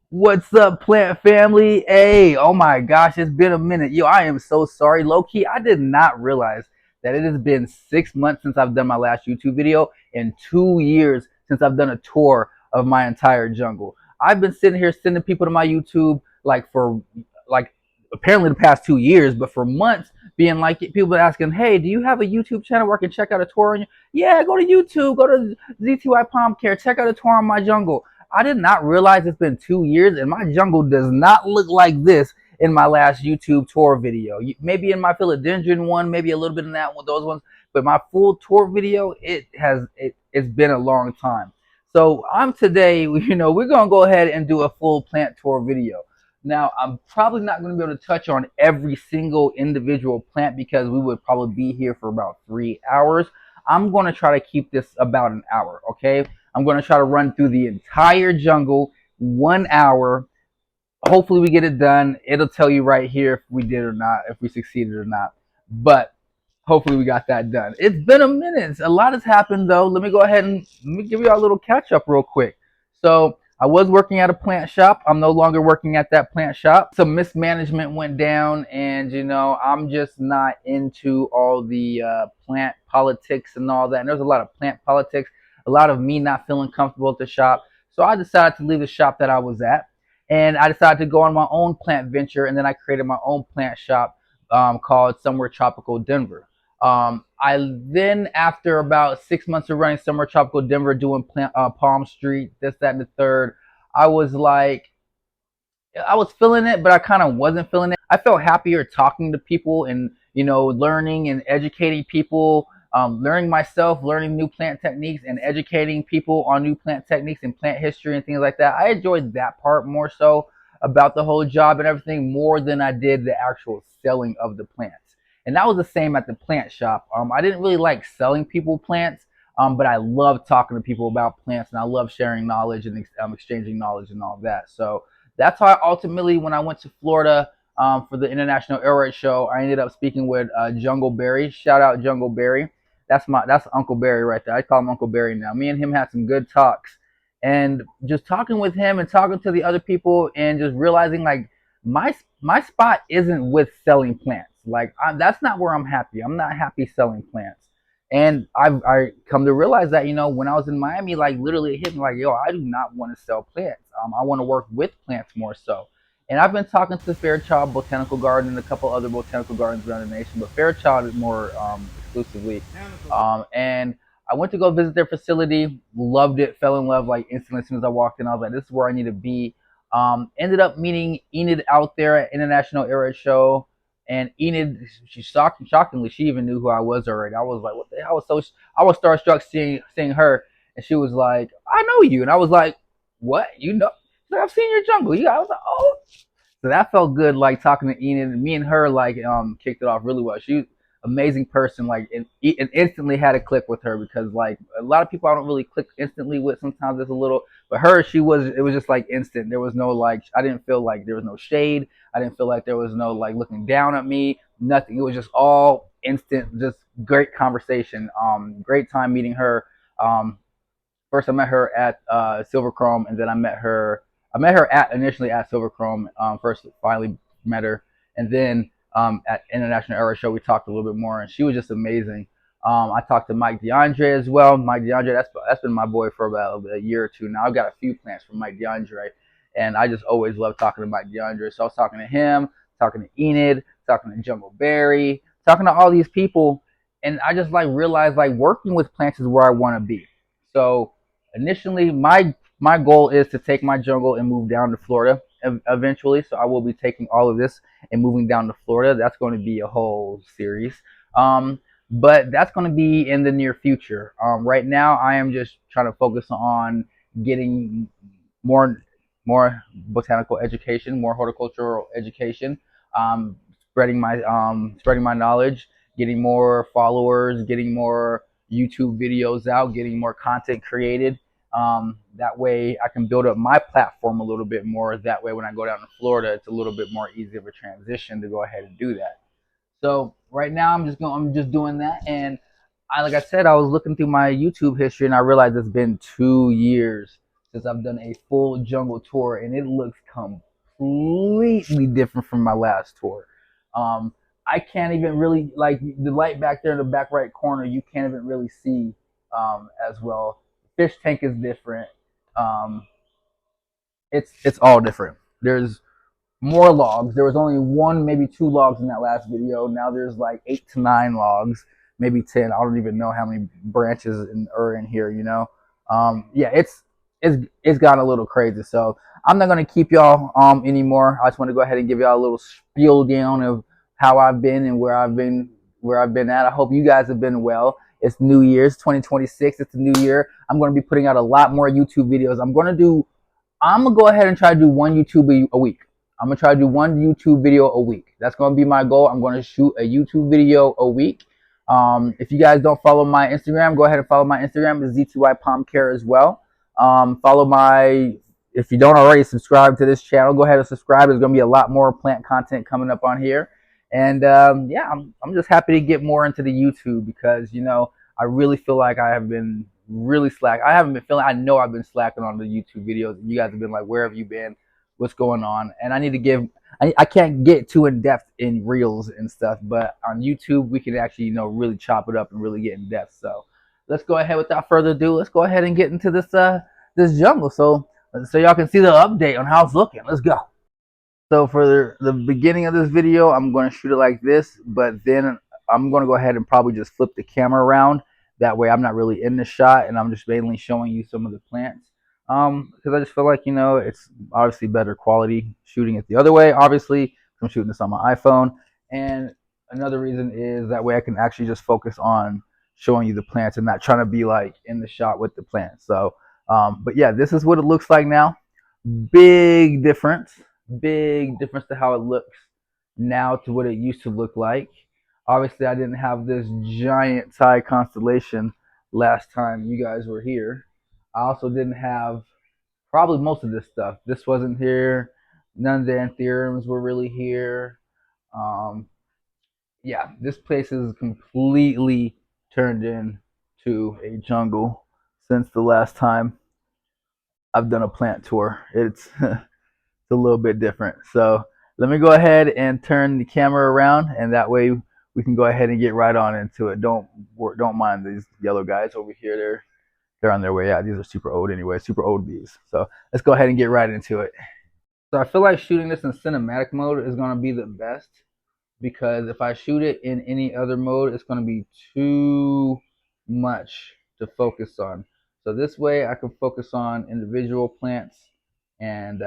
What's up, plant family? Hey, oh my gosh, it's been a minute. Yo, I am so sorry. Low key, I did not realize that it has been 6 months since I've done my last YouTube video and 2 years since I've done a tour of my entire jungle. I've been sitting here sending people to my YouTube like for like apparently the past 2 years, but for months being like people asking, "Hey, do you have a YouTube channel where I can check out a tour on you?" Yeah, go to YouTube, go to ZTY Palm Care, check out a tour on my jungle. I did not realize it's been 2 years and my jungle does not look like this in my last YouTube tour video. Maybe in my philodendron one, maybe a little bit in that one, those ones, but my full tour video, it's been a long time. So I'm today, we're gonna go ahead and do a full plant tour video. Now I'm probably not gonna be able to touch on every single individual plant because we would probably be here for about 3 hours. I'm gonna try to keep this about an hour, okay? I'm going to try to run through the entire jungle 1 hour. Hopefully we get it done. It'll tell you right here if we did or not, if we succeeded or not. But hopefully we got that done. It's been a minute. A lot has happened though. Let me go ahead and let me give you a little catch up real quick. So I was working at a plant shop. I'm no longer working at that plant shop. Some mismanagement went down, and I'm just not into all the plant politics and all that. And there's a lot of plant politics, a lot of me not feeling comfortable at the shop. So I decided to leave the shop that I was at, and I decided to go on my own plant venture, and then I created my own plant shop called Somewhere Tropical Denver. I then, after about 6 months of running Somewhere Tropical Denver, doing Palm Street, this, that, and the third, I was like, I was feeling it, but I kind of wasn't feeling it. I felt happier talking to people and learning and educating people, learning myself, learning new plant techniques, and educating people on new plant techniques and plant history and things like that. I enjoyed that part more so about the whole job and everything more than I did the actual selling of the plants. And that was the same at the plant shop. I didn't really like selling people plants, but I love talking to people about plants and I love sharing knowledge and exchanging knowledge and all that. So that's how I ultimately, when I went to Florida for the International Air Show, I ended up speaking with Jungle Berry. Shout out Jungle Berry. That's Uncle Barry right there. I call him Uncle Barry now. Me and him had some good talks, and just talking with him and talking to the other people, and just realizing like my spot isn't with selling plants. Like that's not where I'm happy. I'm not happy selling plants. And I come to realize that when I was in Miami, like literally it hit me like, yo, I do not want to sell plants. I want to work with plants more so. And I've been talking to Fairchild Botanical Garden and a couple other botanical gardens around the nation, but Fairchild is more exclusively. And I went to go visit their facility, loved it, fell in love like instantly as soon as I walked in. I was like, this is where I need to be. Ended up meeting Enid out there at International Air Show. And Enid, shockingly, she even knew who I was already. I was like, what the hell? I was starstruck seeing her, and she was like, I know you, and I was like, what? You know? Like, I've seen your jungle. I was like, oh. So that felt good, like talking to Enid. And me and her like kicked it off really well. She's an amazing person, like and instantly had a click with her because like a lot of people I don't really click instantly with. Sometimes it's a little, but her, it was just like instant. There was no like, I didn't feel like there was no shade. I didn't feel like there was no like looking down at me. Nothing. It was just all instant, just great conversation. Great time meeting her. First I met her at Silver Chrome, and then I met her at initially at Silver Chrome. First, finally met her, and then at International Air Show we talked a little bit more, and she was just amazing. I talked to Mike DeAndre as well. Mike DeAndre, that's been my boy for about a year or two now. I've got a few plants from Mike DeAndre, and I just always love talking to Mike DeAndre. So I was talking to him, talking to Enid, talking to Jungle Berry, talking to all these people, and I just like realized like working with plants is where I want to be. So initially, my goal is to take my jungle and move down to Florida eventually. So I will be taking all of this and moving down to Florida. That's going to be a whole series. But that's going to be in the near future. Right now, I am just trying to focus on getting more more botanical education, more horticultural education, spreading my knowledge, getting more followers, getting more YouTube videos out, getting more content created. That way I can build up my platform a little bit more. That way when I go down to Florida, it's a little bit more easy of a transition to go ahead and do that. So right now I'm just doing that. And like I said, I was looking through my YouTube history and I realized it's been 2 years since I've done a full jungle tour, and it looks completely different from my last tour. Um, I can't even really like the light back there in the back right corner. You can't even really see as well. The fish tank is different. Um, it's all different. There's more logs. There was only one, maybe two logs in that last video. Now there's like 8 to 9 logs, maybe 10. I don't even know how many branches are in here. Yeah, it's gotten a little crazy. So I'm not gonna keep y'all anymore. I just want to go ahead and give y'all a little spiel down of how I've been and where I've been at. I hope you guys have been well. It's New Year's 2026. It's a new year. I'm going to be putting out a lot more YouTube videos. I'm gonna go ahead and try to do one YouTube a week. I'm gonna try to do one YouTube video a week. That's gonna be my goal. I'm gonna shoot a YouTube video a week. If you guys don't follow my Instagram, go ahead and follow my Instagram. It's Z2Y Palm Care as well. Follow if you don't already subscribe to this channel, go ahead and subscribe. There's gonna be a lot more plant content coming up on here. And yeah, I'm just happy to get more into the YouTube because I really feel like I have been really slack. I haven't been feeling. I know I've been slacking on the YouTube videos. You guys have been like, "Where have you been? What's going on?" And I need to give. I can't get too in depth in reels and stuff, but on YouTube we can actually really chop it up and really get in depth. So let's go ahead without further ado. Let's go ahead and get into this jungle so y'all can see the update on how it's looking. Let's go. So for the beginning of this video, I'm going to shoot it like this, but then I'm going to go ahead and probably just flip the camera around. That way I'm not really in the shot and I'm just mainly showing you some of the plants. Because I just feel like, it's obviously better quality shooting it the other way. Obviously, I'm shooting this on my iPhone. And another reason is that way I can actually just focus on showing you the plants and not trying to be like in the shot with the plants. So, but yeah, this is what it looks like now. Big difference. Big difference to how it looks now to what it used to look like. Obviously, I didn't have this giant Thai constellation last time you guys were here. I also didn't have probably most of this stuff. This wasn't here. None of the anthuriums were really here. Um, yeah, this place is completely turned into a jungle since the last time I've done a plant tour. It's it's a little bit different. So let me go ahead and turn the camera around, and that way we can go ahead and get right on into it. Don't mind these yellow guys over here. They're on their way out. These are super old anyway, super old bees. So let's go ahead and get right into it. So I feel like shooting this in cinematic mode is going to be the best because if I shoot it in any other mode, it's going to be too much to focus on. So this way I can focus on individual plants and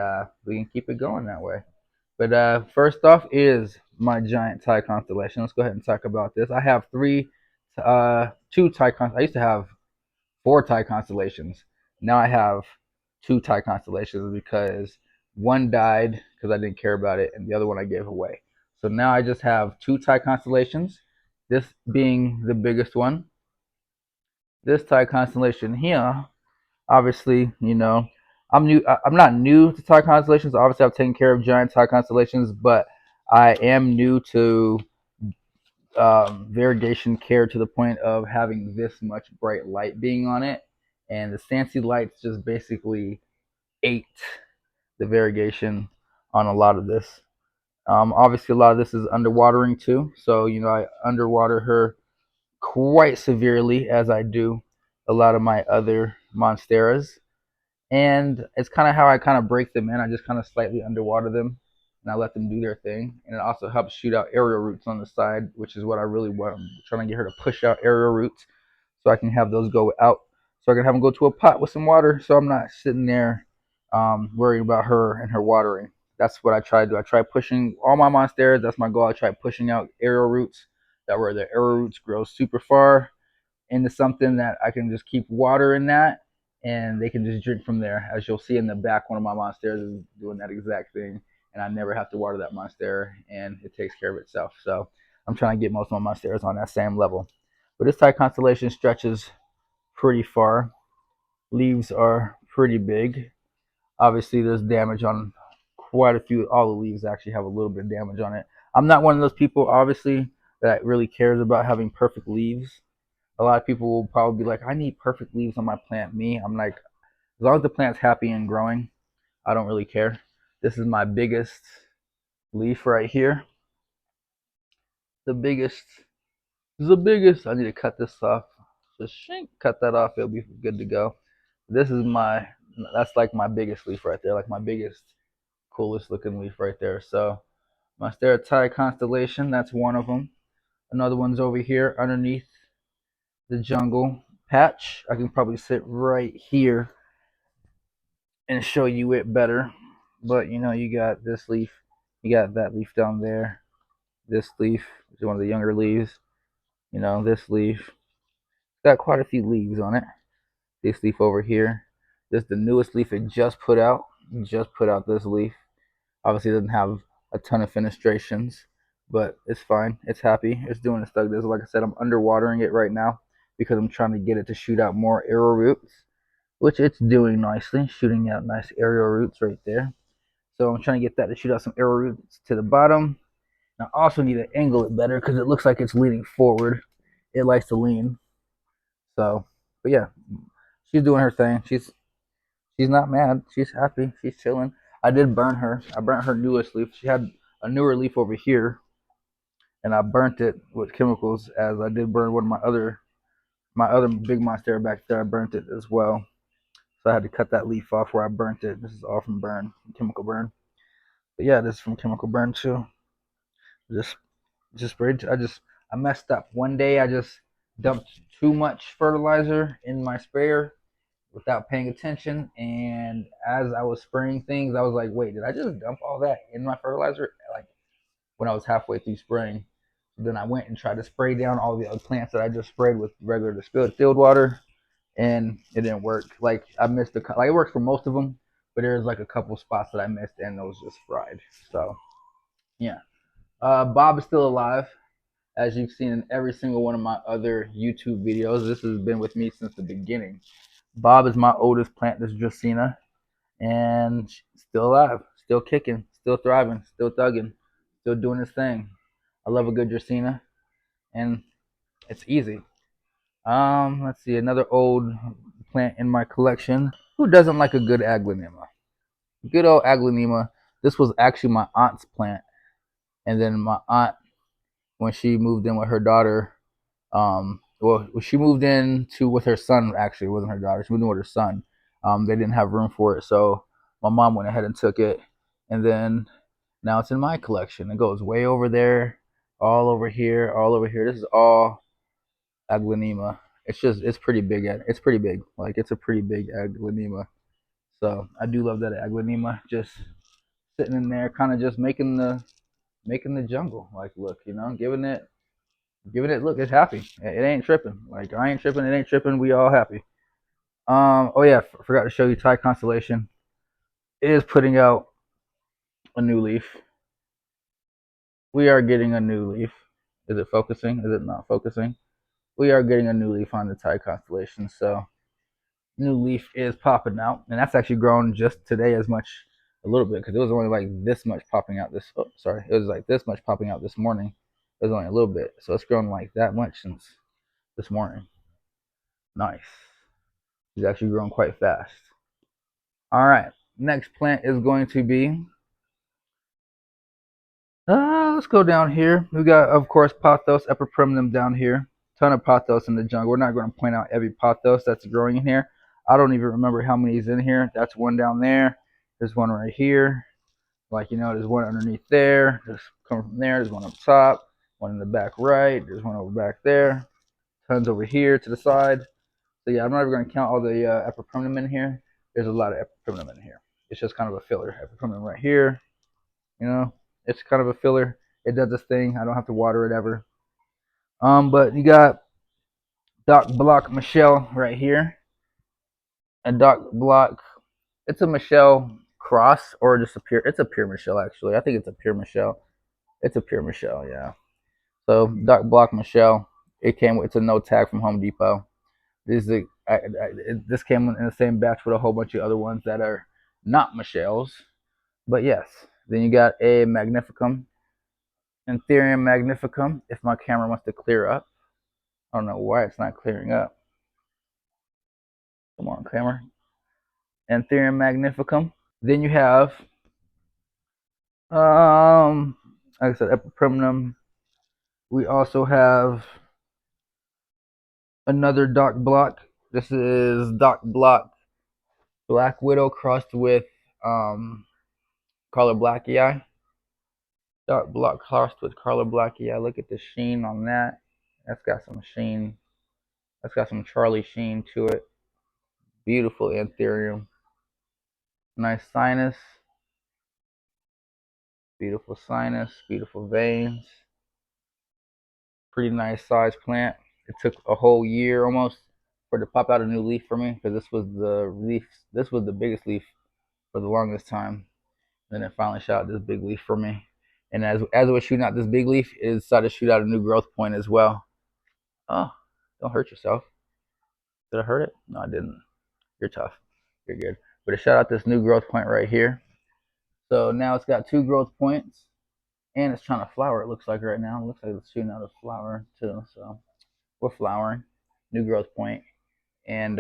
we can keep it going that way. But first off is my giant Thai constellation. Let's go ahead and talk about this. I have two Thai constellations. I used to have 4 Thai constellations. Now I have 2 Thai constellations because one died because I didn't care about it, and the other one I gave away. So now I just have 2 Thai constellations. This being the biggest one. This Thai constellation here, obviously, I'm new. I'm not new to Thai constellations. Obviously, I've taken care of giant Thai constellations, but I am new to variegation care to the point of having this much bright light being on it, and the Sansi lights just basically ate the variegation on a lot of this. Obviously, a lot of this is underwatering too, so I underwater her quite severely as I do a lot of my other monsteras. And it's kind of how I kind of break them in. I just kind of slightly underwater them and I let them do their thing. And it also helps shoot out aerial roots on the side, which is what I really want. I'm trying to get her to push out aerial roots so I can have those go out. So I can have them go to a pot with some water so I'm not sitting there worrying about her and her watering. That's what I try to do. I try pushing all my monsteras. That's my goal. I try pushing out aerial roots. That way the aerial roots grow super far into something that I can just keep water in that and they can just drink from there. As you'll see in the back, one of my monsters is doing that exact thing, and I never have to water that monstera, and it takes care of itself. So I'm trying to get most of my monsteras on that same level. But this Thai constellation stretches pretty far. Leaves are pretty big. Obviously, there's damage on quite a few. All the leaves actually have a little bit of damage on it. I'm not one of those people, obviously, that really cares about having perfect leaves. A lot of people will probably be like, I need perfect leaves on my plant. I'm like, As long as the plant's happy and growing, I don't really care. This is my biggest leaf right here. The biggest. The biggest. I need to cut this off. Just cut that off. It'll be good to go. This is my. That's like my biggest leaf right there. Like my biggest, coolest looking leaf right there. So my Stereotype constellation. That's one of them. Another one's over here underneath the jungle patch. I can probably sit right here and show you it better. But you know, you got this leaf, you got that leaf down there. This leaf is one of the younger leaves. You know, this leaf got quite a few leaves on it. This leaf over here. This is the newest leaf it just put out. Just put out this leaf. Obviously, it doesn't have a ton of fenestrations, but it's fine. It's happy. It's doing its thing. This, like I said, I'm underwatering it right now because I'm trying to get it to shoot out more arrow roots, which it's doing nicely, shooting out nice aerial roots right there. So I'm trying to get that to shoot out some arrow roots to the bottom. And I also need to angle it better because it looks like it's leaning forward. It likes to lean. So, but yeah, she's doing her thing. She's not mad. She's happy. She's chilling. I did burn her. I burnt her newest leaf. She had a newer leaf over here, and I burnt it with chemicals. As I did burn one of my other big monstera back there. I burnt it as well. So I had to cut that leaf off where I burnt it. This is all from burn, chemical burn. But yeah, this is from chemical burn too. Just just sprayed. I messed up. One day I just dumped too much fertilizer in my sprayer without paying attention. And as I was spraying things, I was like, wait, did I just dump all that in my fertilizer? Like when I was halfway through spraying. Then I went and tried to spray down all the other plants that I just sprayed with regular distilled field water, and it didn't work. Like I missed like it works for most of them, but there's like a couple spots that I missed, and those just fried. So yeah, Bob is still alive, as you've seen in every single one of my other YouTube videos. This has been with me since the beginning. Bob is my oldest plant, this Dracaena, and still alive, still kicking, still thriving, still thugging, still doing his thing. I love a good Dracaena, and it's easy. Let's see, another old plant in my collection. Who doesn't like a good aglaonema? Good old aglaonema. This was actually my aunt's plant, and then my aunt, when she moved in with her daughter, well, she moved in to with her son. Actually, it wasn't her daughter. She moved in with her son. They didn't have room for it, so my mom went ahead and took it, and then now it's in my collection. It goes way over there, all over here, all over here. This is all aglaonema. It's pretty big. It's pretty big. Like it's a pretty big aglaonema. So I do love that aglaonema just sitting in there, kind of just making the jungle like look, giving it look. It's happy. It ain't tripping. Like I ain't tripping. It ain't tripping. We all happy. Oh yeah, forgot to show you Thai Constellation. It is putting out a new leaf. We are getting a new leaf. Is it focusing? Is it not focusing? We are getting a new leaf on the Thai Constellation. So new leaf is popping out, and that's actually grown just today as much, a little bit, because it was only like this much popping out this. Oh, sorry, it was like this much popping out this morning. It was only a little bit, so it's grown like that much since this morning. Nice. It's actually grown quite fast. All right, next plant is going to be. Let's go down here. We got, of course, pothos epiprimnum down here. Ton of pothos in the jungle. We're not going to point out every pothos that's growing in here. I don't even remember how many is in here. That's one down there. There's one right here. Like, there's one underneath there. There's coming from there. There's one up top. One in the back right. There's one over back there. Tons over here to the side. So yeah, I'm not even going to count all the epiprimnum in here. There's a lot of epiprimnum in here. It's just kind of a filler. Epiprimnum right here. It's kind of a filler. It does its thing. I don't have to water it ever. But you got Doc Block Michelle right here. And Doc Block, it's a Michelle cross or just a pure. It's a pure Michelle actually. I think it's a pure Michelle. It's a pure Michelle, yeah. So Doc Block Michelle. It's a no tag from Home Depot. This came in the same batch with a whole bunch of other ones that are not Michelle's. But yes. Then you got a Magnificum. Anthurium magnificum, if my camera wants to clear up. I don't know why it's not clearing up. Come on, camera. Anthurium magnificum. Then you have, um, like I said, Epipremnum. We also have another dark block. This is dark block Black Widow crossed with Carla Blackie. Dark block crossed with Carla Blackie. Look at the sheen on that. That's got some sheen. That's got some Charlie sheen to it. Beautiful anthurium. Nice sinus. Beautiful sinus. Beautiful veins. Pretty nice size plant. It took a whole year almost for it to pop out a new leaf for me because this was the leaf. This was the biggest leaf for the longest time. Then it finally shot out this big leaf for me. And as it was shooting out this big leaf, it decided to shoot out a new growth point as well. Oh, don't hurt yourself. Did I hurt it? No, I didn't. You're tough. You're good. But it shot out this new growth point right here. So now it's got two growth points, and it's trying to flower. It looks like right now. It looks like it's shooting out a flower too. So we're flowering. New growth point and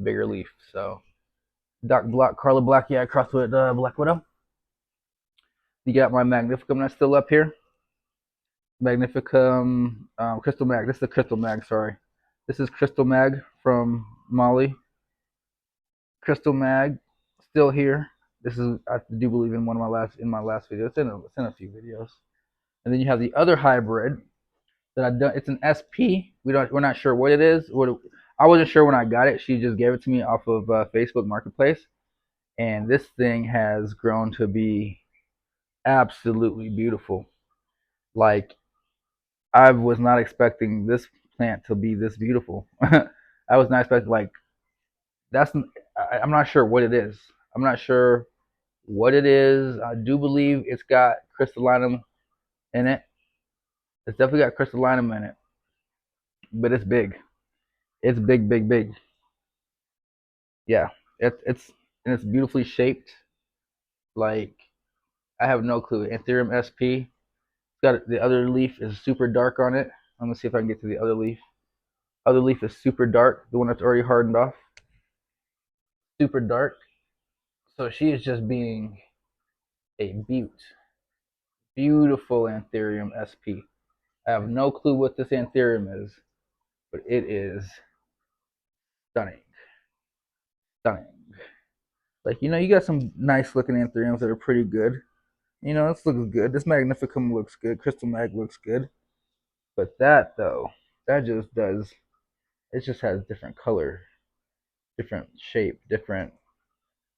bigger leaf. So dark block Carla Blackie crossed with Black Widow. You got my Magnificum that's still up here. Magnificum Crystal Mag. This is the Crystal Mag. Sorry, this is Crystal Mag from Molly. Crystal Mag still here. This is, I do believe, in my last video. It's in a few videos. And then you have the other hybrid that I done. It's an SP. We're not sure what it is. I wasn't sure when I got it. She just gave it to me off of Facebook Marketplace, and this thing has grown to be absolutely beautiful. Like, I was not expecting this plant to be this beautiful. I was not expecting, like, that's I'm not sure what it is. I'm not sure what it is. I do believe it's got crystallinum in it. It's definitely got crystallinum in it, but it's big. It's big, big, big. Yeah, it's beautifully shaped. Like, I have no clue. Anthurium SP. It's got the other leaf is super dark on it. I'm gonna see if I can get to the other leaf. Other leaf is super dark. The one that's already hardened off. Super dark. So she is just being a beautiful Anthurium SP. I have no clue what this Anthurium is, but it is stunning. Stunning. Like, you got some nice looking Anthuriums that are pretty good. This looks good. This Magnificum looks good. Crystal Mag looks good. But that, though, that just does, it just has different color, different shape, different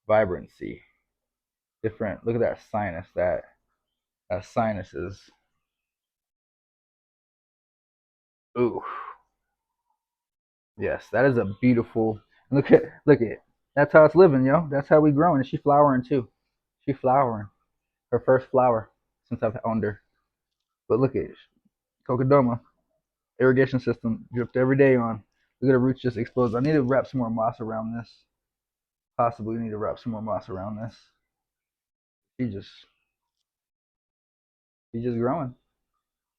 vibrancy, different. Look at that sinus. That sinus is, ooh, yes, that is a beautiful. Look at it. That's how it's living, yo. That's how we growing. And she flowering too. She flowering. Her first flower since I've owned her. But look at it. Cocodoma irrigation system dripped every day on. Look at the roots just exposed. I need to wrap some more moss around this. Possibly need to wrap some more moss around this. She just she's just growing.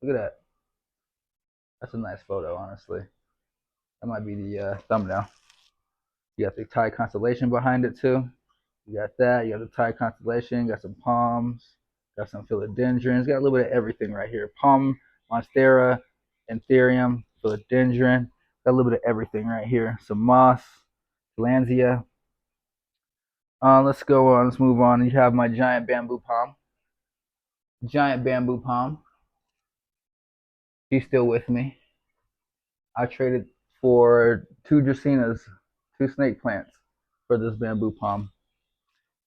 Look at that. That's a nice photo, honestly. That might be the thumbnail. You got the Thai constellation behind it too. You got that. You got the Thai constellation. Got some palms. Got some philodendrons. Got a little bit of everything right here. Palm, monstera, anthurium, philodendron. Got a little bit of everything right here. Some moss, Lanzia. Let's go on. Let's move on. You have my giant bamboo palm. Giant bamboo palm. She's still with me. I traded for two dracaenas, two snake plants for this bamboo palm.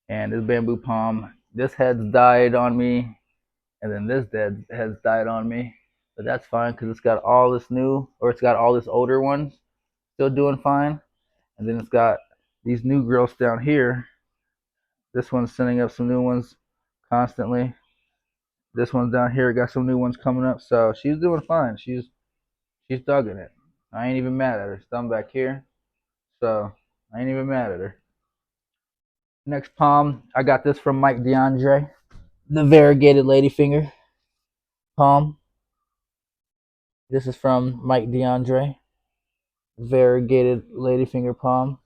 And this bamboo palm, this head's died on me, and then this dead has died on me. But that's fine because it's got all this new, or it's got all this older ones still doing fine. And then it's got these new growths down here. This one's sending up some new ones constantly. This one's down here got some new ones coming up. So she's doing fine. She's dugging it. I ain't even mad at her. Thumb back here. So I ain't even mad at her. Next palm, I got this from Mike DeAndre. The variegated ladyfinger palm. This is from Mike DeAndre. Variegated ladyfinger palm.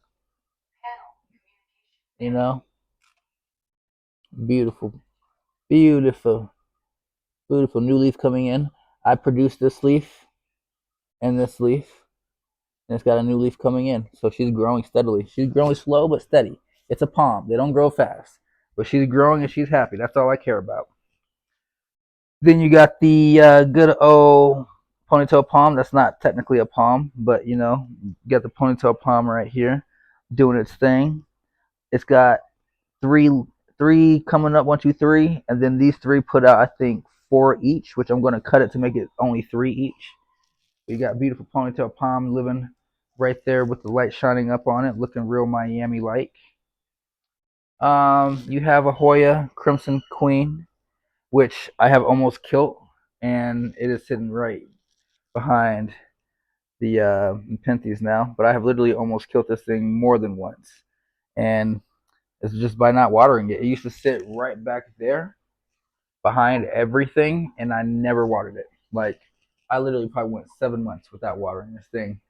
You know, beautiful, beautiful, beautiful new leaf coming in. I produced this leaf and this leaf, and it's got a new leaf coming in. So she's growing steadily. She's growing slow but steady. It's a palm. They don't grow fast, but she's growing and she's happy. That's all I care about. Then you got the good old ponytail palm. That's not technically a palm, but you got the ponytail palm right here doing its thing. It's got three three coming up, one, two, three, and then these three put out I think four each, which I'm gonna cut it to make it only three each. You got beautiful ponytail palm living right there with the light shining up on it, looking real Miami like. You have a Hoya Crimson Queen, which I have almost killed, and it is sitting right behind the Penthes now. But I have literally almost killed this thing more than once, and it's just by not watering it. It used to sit right back there behind everything, and I never watered it. Like I literally probably went 7 months without watering this thing,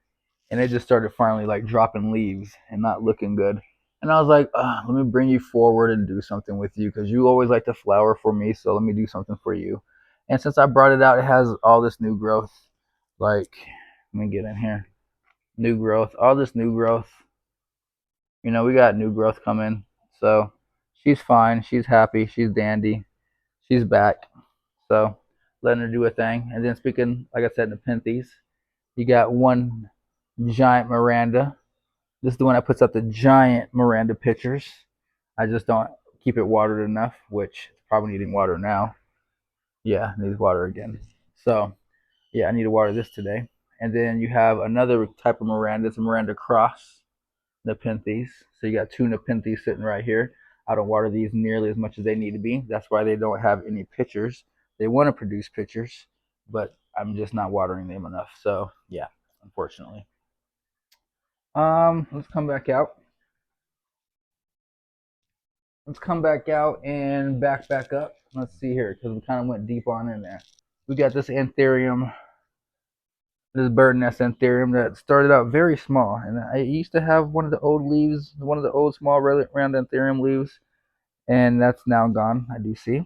and it just started finally like dropping leaves and not looking good. And I was like, let me bring you forward and do something with you because you always like to flower for me, so let me do something for you. And since I brought it out, it has all this new growth. Like, let me get in here. New growth, all this new growth. We got new growth coming. So she's fine. She's happy. She's dandy. She's back. So letting her do a thing. And then speaking, like I said, the Penthes, you got one giant Miranda. This is the one that puts up the giant Miranda pictures. I just don't keep it watered enough, which it's probably needing water now. Yeah, needs water again. So yeah, I need to water this today. And then you have another type of Miranda. It's a Miranda Cross Nepenthes. So you got two Nepenthes sitting right here. I don't water these nearly as much as they need to be. That's why they don't have any pictures. They want to produce pictures, but I'm just not watering them enough. So yeah, unfortunately. Let's come back out. Let's come back out and back up. Let's see here because we kind of went deep on in there. We got this anthurium, this bird nest anthurium that started out very small, and I used to have one of the old leaves, one of the old small round anthurium leaves, and that's now gone. I do see,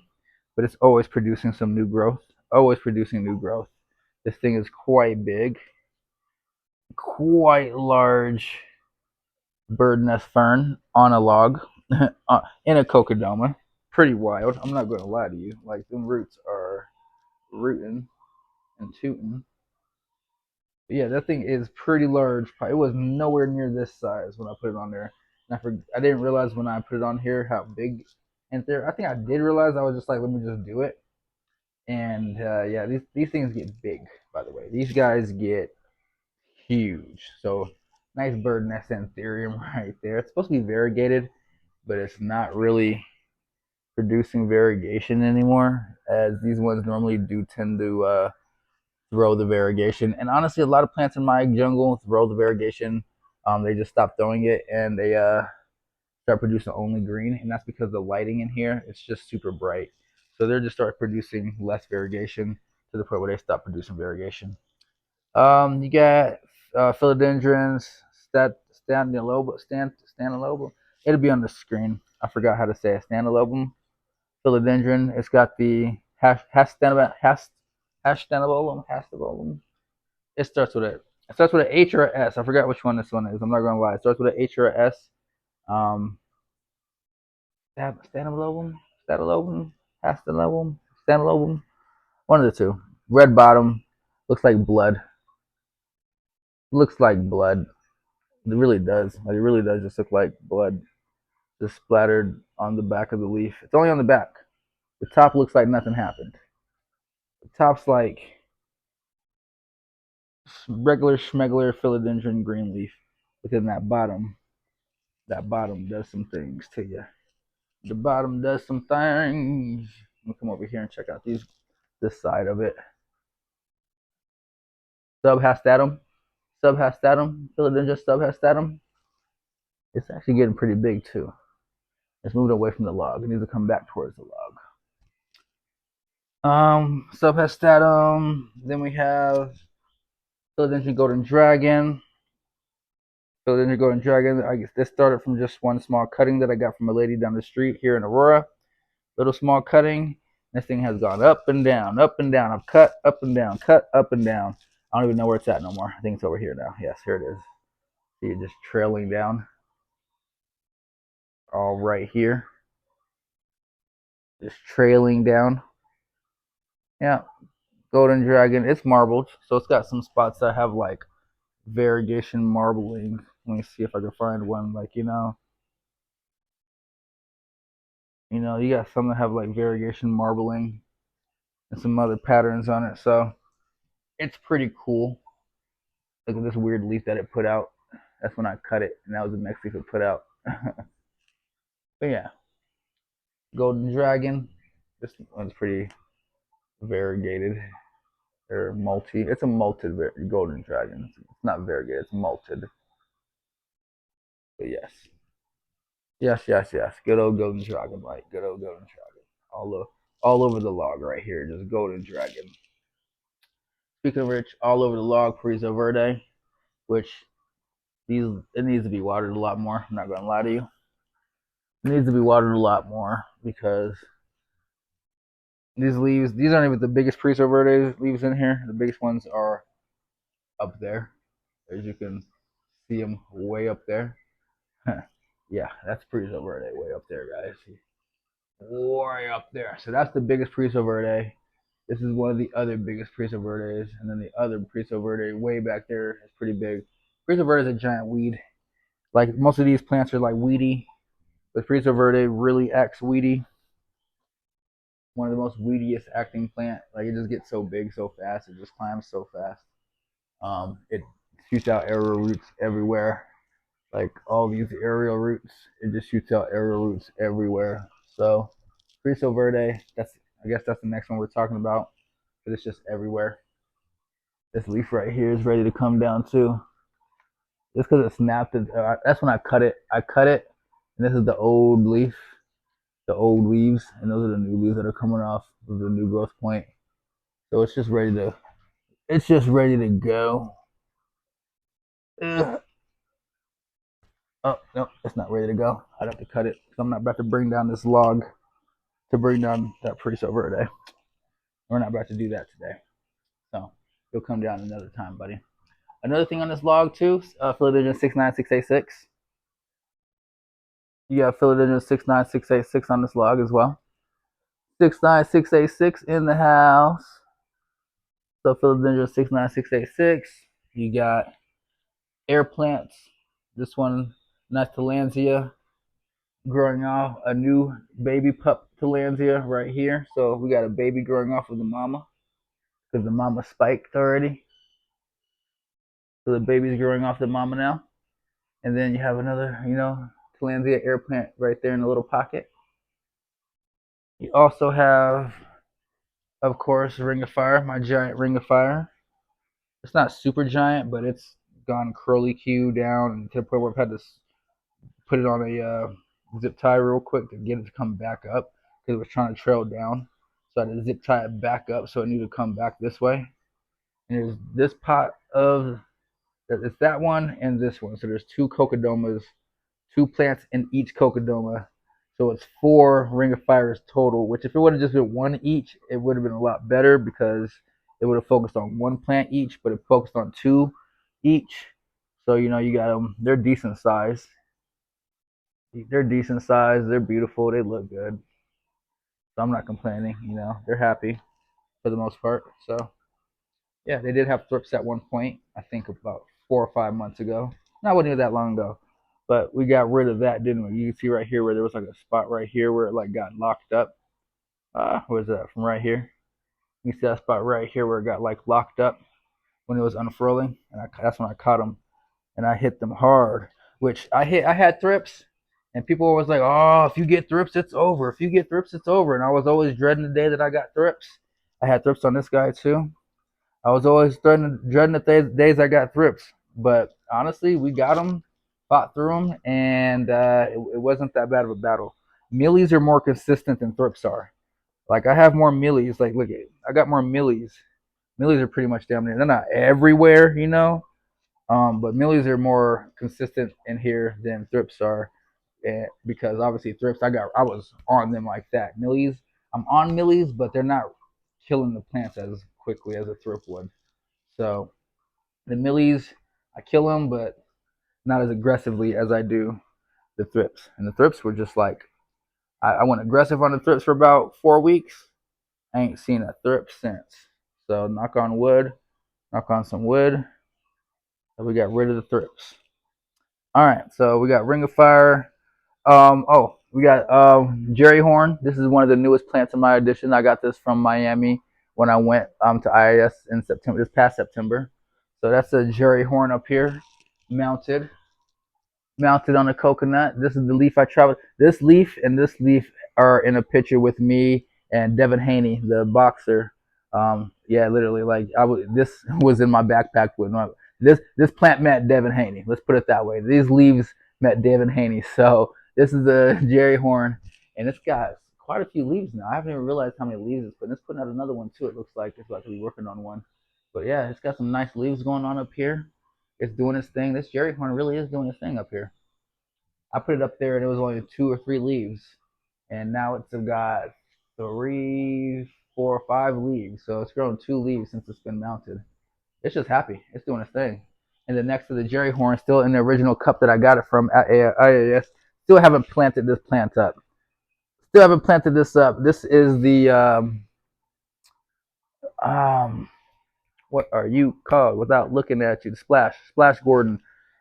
but it's always producing some new growth. Always producing new growth. This thing is quite big, quite large bird nest fern on a log in a cocodoma. Pretty wild. I'm not going to lie to you. Like, them roots are rooting and tooting. But yeah, that thing is pretty large. It was nowhere near this size when I put it on there. And I didn't realize when I put it on here how big. And there, I think I did realize. I was just like, let me just do it. And yeah, these things get big. By the way, these guys get huge. So nice bird nest anthurium right there. It's supposed to be variegated, but it's not really producing variegation anymore, as these ones normally do tend to throw the variegation. And honestly, a lot of plants in my jungle throw the variegation. They just stop throwing it and they start producing only green, and that's because the lighting in here it's just super bright. So they're just start producing less variegation to the point where they stop producing variegation. You got philodendrons, stanalobum. It'll be on the screen. I forgot how to say it. Stanalobum, philodendron. It's got the hastanabulum. It starts with a H or a S. I forgot which one this one is. I'm not gonna lie. It starts with an H or a S. Um, stanalobum, stanalobum, hastanabulum, stanalobum. One of the two. Red bottom. Looks like blood. Looks like blood. It really does. Like, it really does just look like blood just splattered on the back of the leaf. It's only on the back. The top looks like nothing happened. The top's like regular schmegular philodendron green leaf. Within that bottom does some things to you. The bottom does some things. Let me come over here and check out this side of it. Subhastatum, philodendron subhastatum. It's actually getting pretty big too. It's moving away from the log. It needs to come back towards the log. Subhastatum. Then we have philodendron golden dragon. Philodendron golden dragon. I guess this started from just one small cutting that I got from a lady down the street here in Aurora. Little small cutting. This thing has gone up and down, up and down. I've cut up and down, cut up and down. I don't even know where it's at no more. I think it's over here now. Yes, here it is. See it just trailing down. All right here. Just trailing down. Yeah, golden dragon. It's marbled, so it's got some spots that have like variegation marbling. Let me see if I can find one. Like you got some that have like variegation marbling and some other patterns on it. So it's pretty cool. Look at this weird leaf that it put out. That's when I cut it, and that was the next leaf it put out. But yeah, golden dragon. This one's pretty variegated or multi. It's a malted golden dragon. It's not variegated. It's malted. But yes, yes, yes, yes. Good old golden dragon light. Good old golden dragon. All over the log right here. Just golden dragon. Speaking of which, all over the log, Friso Verde, which it needs to be watered a lot more. I'm not gonna lie to you. It needs to be watered a lot more because these aren't even the biggest Friso Verde leaves in here. The biggest ones are up there. As you can see them way up there. Yeah, that's Friso Verde way up there, guys. Way up there. So that's the biggest Friso Verde. This is one of the other biggest Friso Verdes, and then the other Friso Verde way back there is pretty big. Friso Verde is a giant weed. Like most of these plants are like weedy, but Friso Verde really acts weedy. One of the most weediest acting plant. Like it just gets so big so fast. It just climbs so fast. It shoots out aerial roots everywhere. Like all these aerial roots, it just shoots out aerial roots everywhere. So Friso Verde, I guess that's the next one we're talking about. But it's just everywhere. This leaf right here is ready to come down too. Just because it snapped, that's when I cut it. I cut it, and this is the old leaf, the old leaves, and those are the new leaves that are coming off of the new growth point. So it's just ready to go. Ugh. Oh no, it's not ready to go. I'd have to cut it. So I'm not about to bring down this log to bring down that Friso Verde. We're not about to do that today. So it'll come down another time, buddy. Another thing on this log too, Philodendron 69686. You got Philodendron 69686 on this log as well. 69686 in the house. So Philodendron 69686. You got air plants. This one, nice Tillandsia, growing off a new baby pup Tillandsia right here. So we got a baby growing off of the mama because the mama spiked already. So the baby's growing off the mama now. And then you have another, Tillandsia air plant right there in the little pocket. You also have, of course, Ring of Fire, my giant Ring of Fire. It's not super giant, but it's gone curly Q down to the point where I've had to put it on a zip tie real quick to get it to come back up because it was trying to trail down. So I had to zip tie it back up so it needed to come back this way. And there's this pot of, it's that one and this one. So there's two cocodomas, two plants in each cocodoma. So it's 4 Ring of Fires total, which if it would have just been one each, it would have been a lot better because it would have focused on one plant each, but it focused on 2 each. So, you got them. They're decent size. They're decent size. They're beautiful. They look good. So I'm not complaining. They're happy for the most part. So, yeah, they did have thrips at one point, I think about 4 or 5 months ago. Not wasn't even that long ago. But we got rid of that, didn't we? You can see right here where there was like a spot right here where it like got locked up. Where's that? From right here. You see that spot right here where it got like locked up when it was unfurling, and that's when I caught them, and I hit them hard. Which I had thrips, and people were always like, "Oh, if you get thrips, it's over. If you get thrips, it's over." And I was always dreading the day that I got thrips. I had thrips on this guy too. I was always dreading the days I got thrips, but honestly, we got them, fought through them, and it wasn't that bad of a battle. Millies are more consistent than thrips are. Like I have more millies. Like look, I got more millies. Millies are pretty much down there. They're not everywhere, But millies are more consistent in here than thrips are, because obviously thrips I was on them like that. Millies, I'm on millies, but they're not killing the plants as quickly as a thrip would. So the millies, I kill them, but not as aggressively as I do the thrips. And the thrips were just like, I went aggressive on the thrips for about 4 weeks. I ain't seen a thrip since. So knock on wood, knock on some wood. So we got rid of the thrips. All right, so we got Ring of Fire. We got Jerry Horn. This is one of the newest plants in my edition. I got this from Miami when I went to IIS in September, this past September. So that's a Jerry Horn up here, mounted mounted on a coconut. This is the leaf I traveled. This leaf and this leaf are in a picture with me and Devin Haney, the boxer. Yeah, literally, like this was in my backpack with my, this plant met Devin Haney. Let's put it that way. These leaves met Devin Haney. So this is the Jerry Horn, and it's got quite a few leaves now. I haven't even realized how many leaves it's putting. It's putting out another one too. It looks like it's about to be working on one. But yeah, it's got some nice leaves going on up here. It's doing its thing. This Jerry Horn really is doing its thing up here. I put it up there and it was only 2 or 3 leaves, and now it's got 3, 4, 5 leaves. So it's grown 2 leaves since it's been mounted. It's just happy. It's doing its thing. And then next to the Jerry Horn, still in the original cup that I got it from at IAS, still haven't planted this plant up. Still haven't planted this up. This is the um what are you called without looking at you? The Splash Gordon.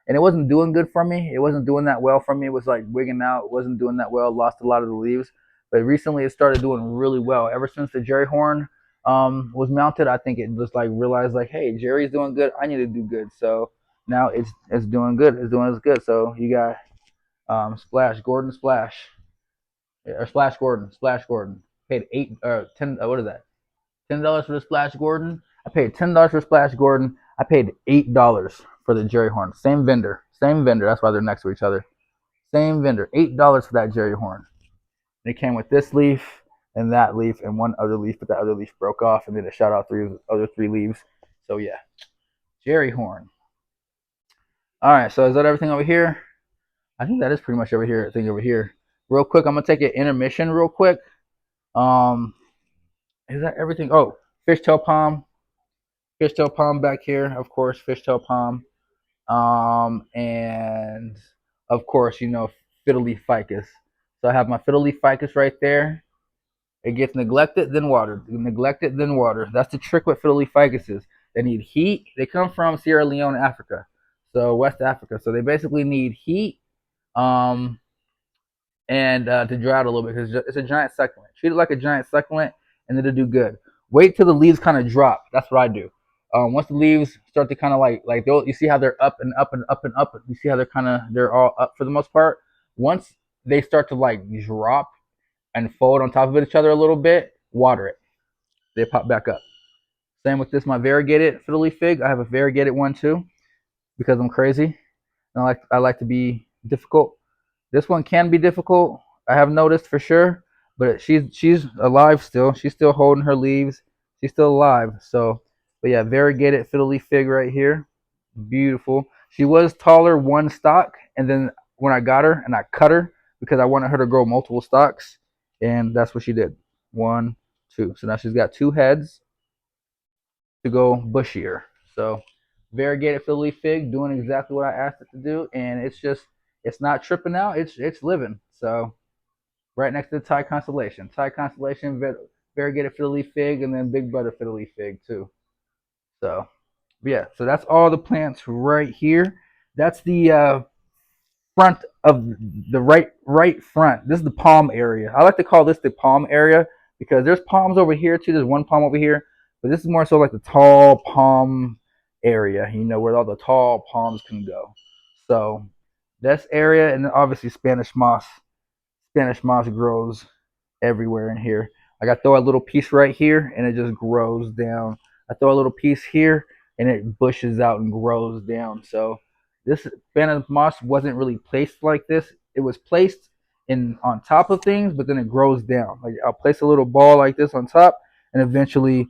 And it wasn't doing good for me. It wasn't doing that well for me. It was like wigging out. It wasn't doing that well. Lost a lot of the leaves. But recently it started doing really well. Ever since the Jerry Horn was mounted, I think it just like realized like, hey, Jerry's doing good. I need to do good. So now it's doing good. It's doing as good. So you got Splash Gordon Splash or Splash Gordon paid 8 or 10. What is that? $10 for the Splash Gordon. I paid $10 for Splash Gordon. I paid $8 for the Jerry Horn. Same vendor. Same vendor. That's why they're next to each other. Same vendor. $8 for that Jerry Horn. And it came with this leaf and that leaf and one other leaf, but that other leaf broke off, and then it shot out other 3 leaves. So yeah, Jerry Horn. All right. So is that everything over here? I think that is pretty much over here. Everything over here. Real quick, I'm gonna take an intermission real quick. Um, is that everything? Oh, fishtail palm. Fishtail palm back here, of course, fishtail palm. And of course, fiddle leaf ficus. So I have my fiddle leaf ficus right there. It gets neglected, then watered. Neglected, then watered. That's the trick with fiddle leaf ficuses. They need heat. They come from Sierra Leone, Africa, so West Africa. So they basically need heat, um, and to dry out a little bit because it's a giant succulent. Treat it like a giant succulent, and it'll do good. Wait till the leaves kind of drop. That's what I do. Once the leaves start to kind of like you see how they're up and up and up and up. You see how they're all up for the most part. Once they start to like drop and fold on top of each other a little bit, water it. They pop back up. Same with this, my variegated fiddle leaf fig. I have a variegated one too because I'm crazy and I like to be difficult. This one can be difficult. I have noticed for sure, but she's alive still. She's still holding her leaves. She's still alive. So, but yeah, variegated fiddle leaf fig right here, beautiful. She was taller one stalk, and then when I got her and I cut her because I wanted her to grow multiple stalks, and that's what she did. One, two. So now she's got 2 heads to go bushier. So variegated fiddle leaf fig doing exactly what I asked it to do, and it's not tripping out. It's living. So right next to the Thai constellation, variegated fiddle leaf fig, and then big brother fiddle leaf fig too. So yeah, so that's all the plants right here. That's the front of the right front. This is the palm area. I like to call this the palm area because there's palms over here too. There's one palm over here, but this is more so like the tall palm area, where all the tall palms can go. So this area, and then obviously Spanish moss. Spanish moss grows everywhere in here. Like I throw a little piece right here and it just grows down. I throw a little piece here and it bushes out and grows down. So this Spanish moss wasn't really placed like this. It was placed in on top of things, but then it grows down. Like I'll place a little ball like this on top, and eventually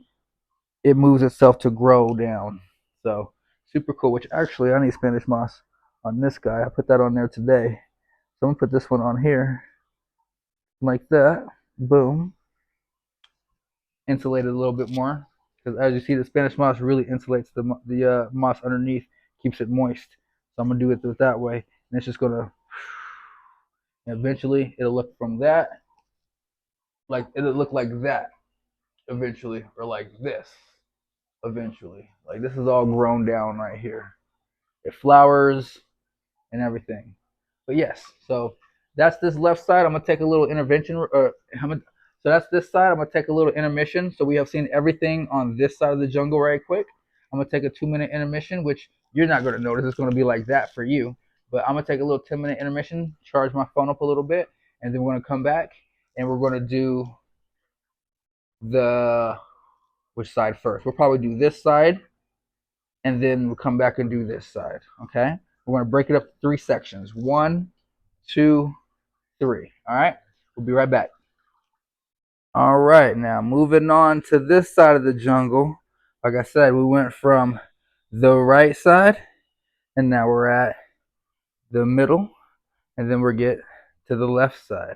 it moves itself to grow down. So Super cool. Which actually, I need Spanish moss on this guy. I put that on there today. So I'm gonna put this one on here like that. Boom. Insulate it a little bit more because as you see, the Spanish moss really insulates the moss underneath, keeps it moist. So I'm gonna do it that way, and it's just gonna. Eventually, it'll look from that, like it'll look like that. Eventually, or like this. Eventually, like this is all grown down right here. It flowers and everything. But yes, so that's this left side. I'm gonna take a little intervention. So that's this side. I'm gonna take a little intermission. So we have seen everything on this side of the jungle right quick. I'm gonna take a 2-minute intermission, which you're not gonna notice. It's gonna be like that for you. But I'm gonna take a little 10-minute intermission, charge my phone up a little bit, and then we're gonna come back and we're gonna do the which side first. We'll probably do this side, and then we'll come back and do this side. Okay. We're gonna break it up to 3 sections. 1, 2, 3. All right. We'll be right back. All right. Now moving on to this side of the jungle. Like I said, we went from the right side, and now we're at the middle, and then we're get to the left side.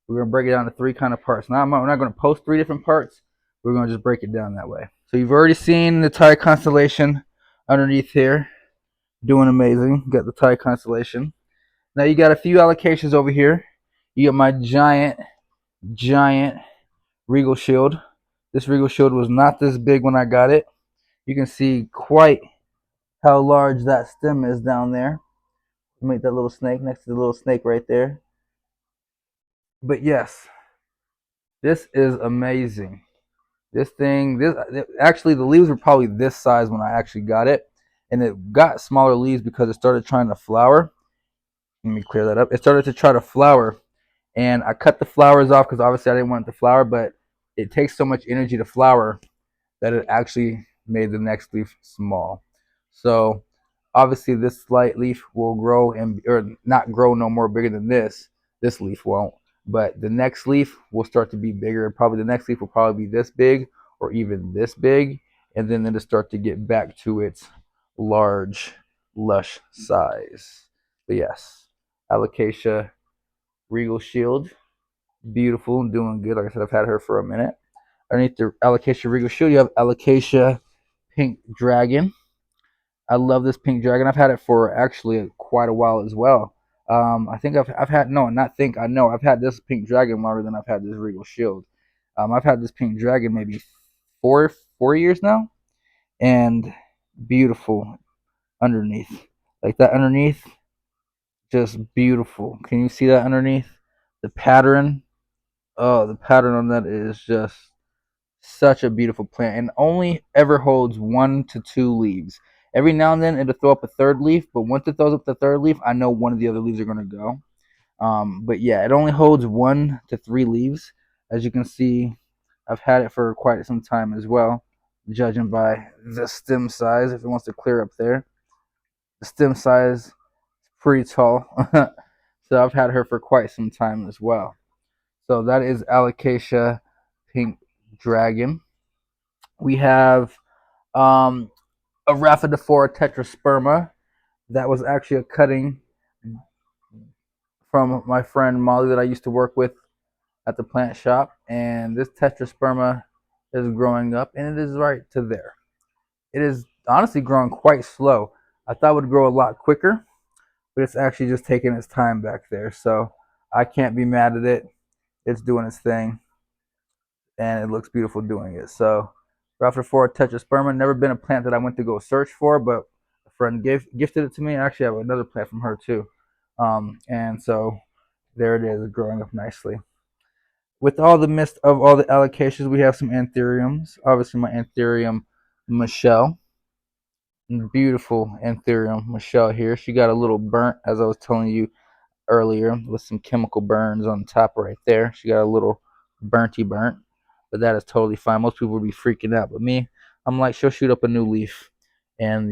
We're gonna break it down to 3 kind of parts. Now we're not gonna post 3 different parts. We're gonna just break it down that way. So you've already seen the Thai constellation underneath here, doing amazing. Got the Thai constellation. Now you got a few allocations over here. You got my giant regal shield. This regal shield was not this big when I got it. You can see quite how large that stem is down there. Make that little snake next to the little snake right there. But yes, this is amazing. This thing, actually the leaves were probably this size when I actually got it, and it got smaller leaves because it started trying to flower. Let me clear that up. It started to try to flower, and I cut the flowers off because obviously I didn't want it to flower, but it takes so much energy to flower that it actually made the next leaf small. So obviously this slight leaf will grow and or not grow no more bigger than this. This leaf won't, but the next leaf will start to be bigger. Probably the next leaf will probably be this big or even this big, and then it'll start to get back to its large, lush size. But yes, Alocasia Regal Shield, beautiful and doing good. Like I said, I've had her for a minute. Underneath the Alocasia Regal Shield, you have Alocasia Pink Dragon. I love this pink dragon. I've had it for actually quite a while as well. I think I've had no, not think I know I've had this pink dragon longer than I've had this regal shield. I've had this pink dragon maybe four years now, and beautiful underneath, like that underneath, just beautiful. Can you see that underneath? The pattern, oh, the pattern on that is just such a beautiful plant, and only ever holds 1 to 2 leaves. Every now and then it'll throw up a third leaf, but once it throws up the third leaf, I know one of the other leaves are gonna go. But yeah, it only holds 1 to 3 leaves. As you can see, I've had it for quite some time as well, judging by the stem size. If it wants to clear up there, the stem size is pretty tall. So I've had her for quite some time as well. So that is Alocasia Pink Dragon. We have a Rhaphidophora tetrasperma that was actually a cutting from my friend Molly that I used to work with at the plant shop. And this tetrasperma is growing up, and it is right to there. It is honestly growing quite slow. I thought it would grow a lot quicker, but it's actually just taking its time back there. So I can't be mad at it. It's doing its thing, and it looks beautiful doing it. So Rhaphidophora tetrasperma, never been a plant that I went to go search for, but a friend gifted it to me. Actually, I have another plant from her too. And so there it is, growing up nicely. With all the mist of all the allocations, we have some anthuriums. Obviously, my anthurium Michelle, beautiful anthurium Michelle here. She got a little burnt, as I was telling you earlier, with some chemical burns on top right there. She got a little burnt, but that is totally fine. Most people would be freaking out, but me, I'm like, she'll shoot up a new leaf, and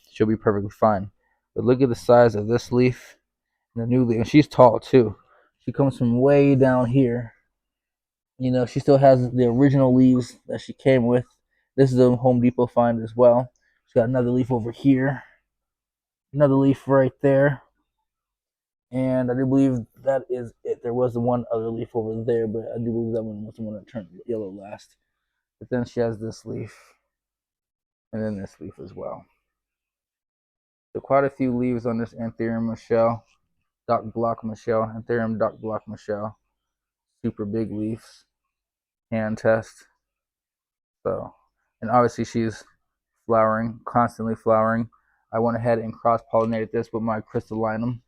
she'll be perfectly fine. But look at the size of this leaf, and the new leaf, and she's tall too. She comes from way down here. You know, she still has the original leaves that she came with. This is a Home Depot find as well. She's got another leaf over here, another leaf right there, and I do believe that is it. There was one other leaf over there, but I do believe that one was the one that turned yellow last. But then she has this leaf, and then this leaf as well. So quite a few leaves on this Anthurium Michelle, Doc Block Michelle, Anthurium Doc Block Michelle. Super big leaves, hand test. So, and obviously she's flowering, constantly flowering. I went ahead and cross-pollinated this with my crystallinum,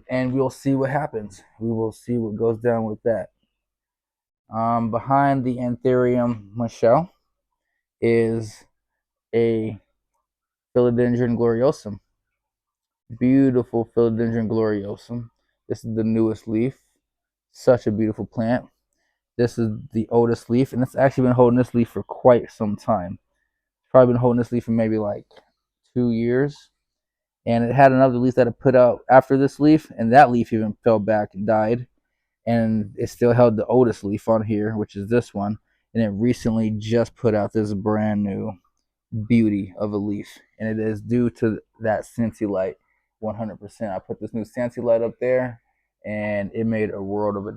and we'll see what happens. We will see what goes down with that. Behind the Anthurium Michelle is a Philodendron gloriosum. Beautiful Philodendron gloriosum. This is the newest leaf. Such a beautiful plant. This is the oldest leaf, and it's actually been holding this leaf for quite some time. It's probably been holding this leaf for maybe like 2 years. And it had another leaf that it put out after this leaf, and that leaf even fell back and died. And it still held the oldest leaf on here, which is this one. And it recently just put out this brand new beauty of a leaf, and it is due to that Scentsy light 100%. I put this new Scentsy light up there, and it made a world of a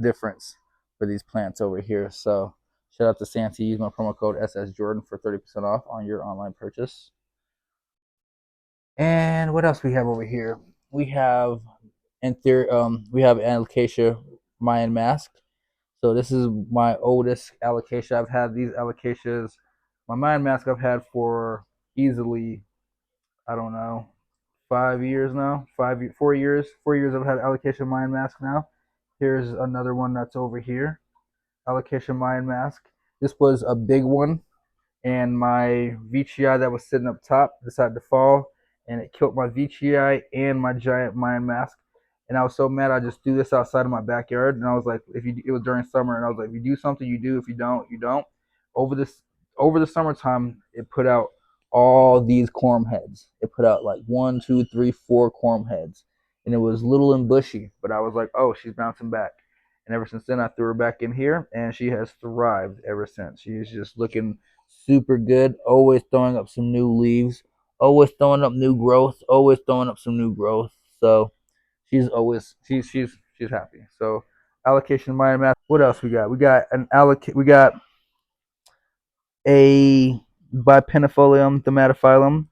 difference for these plants over here. So shout out to Scentsy. Use my promo code SSJordan for 30% off on your online purchase. And what else we have over here? We have we have Alocasia Mayan mask. So this is my oldest alocasia. I've had these alocasias, my Mayan mask I've had for easily, I don't know, 5 years now. 4 years. 4 years I've had alocasia Mayan mask now. Here's another one that's over here. Alocasia Mayan mask. This was a big one, and my Veitchii that was sitting up top decided to fall, and it killed my Veitchii and my giant Mayan mask. And I was so mad, I just threw this outside of my backyard. And I was like, it was during summer, and I was like, if you do something, you do. If you don't, you don't. Over this, over the summertime, it put out all these corm heads. It put out like 1, 2, 3, 4 corm heads, and it was little and bushy. But I was like, oh, she's bouncing back. And ever since then, I threw her back in here, and she has thrived ever since. She's just looking super good. Always throwing up some new leaves. Always throwing up new growth. Always throwing up some new growth. So she's happy. So allocation Mayan mask. What else we got? We got We got a Bipennifolium thaumatophyllum.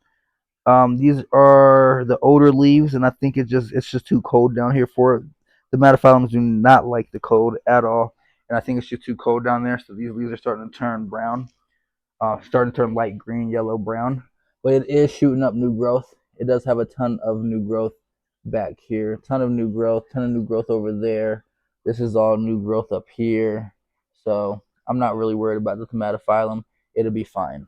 These are the older leaves, and I think it's just too cold down here for it. The Thaumatophyllums do not like the cold at all, and I think it's just too cold down there. So these leaves are starting to turn brown, starting to turn light green, yellow, brown. But it is shooting up new growth. It does have a ton of new growth back here, ton of new growth over there. This is all new growth up here. So I'm not really worried about the Thaumatophyllum. It'll be fine.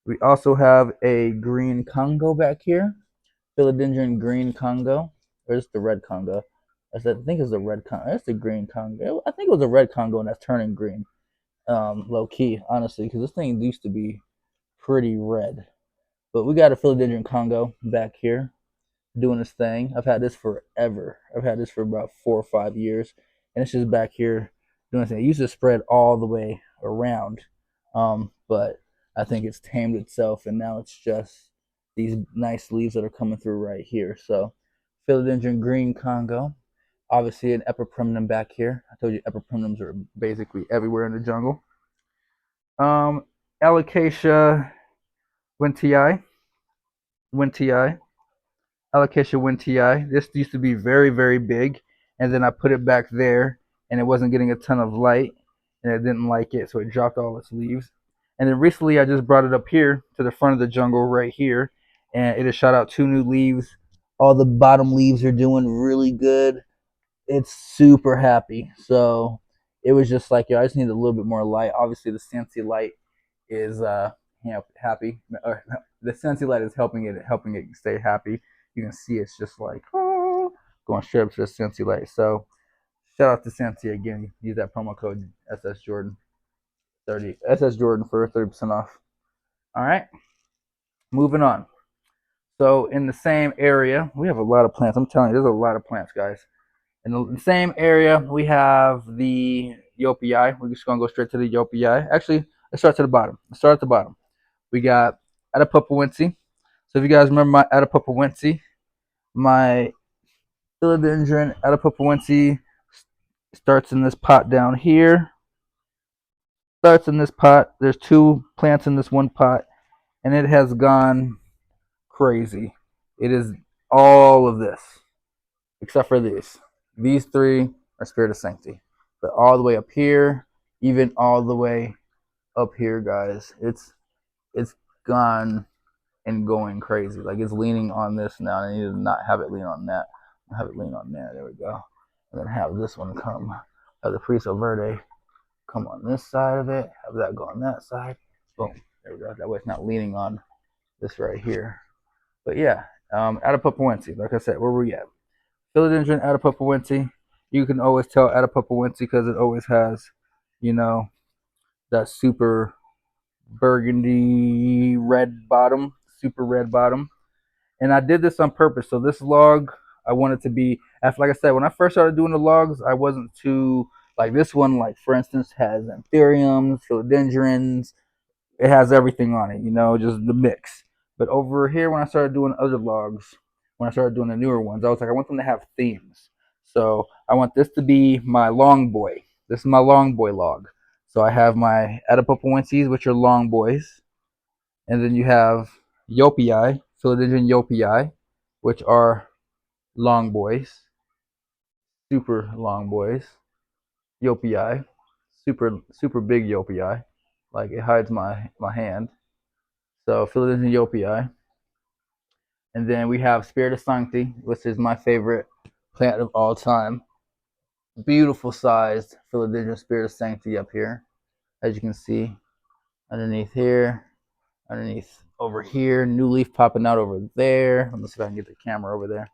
We also have a green Congo back here, Philodendron green Congo. Or is it the red Congo? I think it's the red Congo. That's the green Congo. I think it was the red Congo and that's turning green. Low key, honestly, because this thing used to be pretty red. But we got a Philodendron Congo back here doing its thing. I've had this forever. I've had this for about 4 or 5 years, and it's just back here doing its thing. It used to spread all the way around, but I think it's tamed itself, and now it's just these nice leaves that are coming through right here. So, Philodendron green Congo. Obviously, an epiprimnum back here. I told you epiprimnums are basically everywhere in the jungle. Alocasia Wintii. Alocasia Wintii. This used to be very, very big, and then I put it back there, and it wasn't getting a ton of light, and it didn't like it, so it dropped all its leaves. And then recently, I just brought it up here to the front of the jungle right here, and it has shot out 2 new leaves. All the bottom leaves are doing really good. It's super happy. So it was just like, I just need a little bit more light. Obviously, the Scentsy light is happy. Or, the Scentsy light is helping it stay happy. You can see it's just like going straight up to the Scentsy light. So shout out to Scentsy again. Use that promo code SSJordan 30 SSJordan for 30% off. All right, moving on. So in the same area, we have a lot of plants. I'm telling you, there's a lot of plants, guys. In the same area, we have the Yopii. We're just gonna go straight to the Yopii. Actually, let's start to the bottom. Let's start at the bottom. We got Atapupawensi. So if you guys remember my Atapupawensi, my philodendron Atapupawensi starts in this pot down here. Starts in this pot. There's two plants in this one pot, and it has gone crazy. It is all of this, except for these. These three are Spirit of Sanctity. But all the way up here, even all the way up here, guys, it's gone and going crazy. Like it's leaning on this now. I need to not have it lean on that. Have it lean on there. There we go. And then have this one come. Have the Priso Verde come on this side of it. Have that go on that side. Boom. There we go. That way it's not leaning on this right here. But yeah, Atapupawensi. Like I said, where were we at? Philodendron Atapupawensi. You can always tell Atapupawensi because it always has, you know, that super burgundy red bottom, super red bottom. And I did this on purpose. So this log, I wanted to be, like I said, when I first started doing the logs, I wasn't too, like this one, like for instance, has anthuriums, philodendrons. It has everything on it, you know, just the mix. But over here, when I started doing other logs, when I started doing the newer ones, I was like, I want them to have themes. So I want this to be my long boy. This is my long boy log. So I have my Atapupawenses, which are long boys. And then you have Yopii, Philodendron Yopii, which are long boys, super long boys. Yopii, super big Yopii, like it hides my hand. So Philodendron Yopii, and then we have Spirit of Sancti, which is my favorite plant of all time. Beautiful sized Philodendron Spirit of Sancti up here, as you can see, underneath here, underneath over here, new leaf popping out over there. Let me see if I can get the camera over there.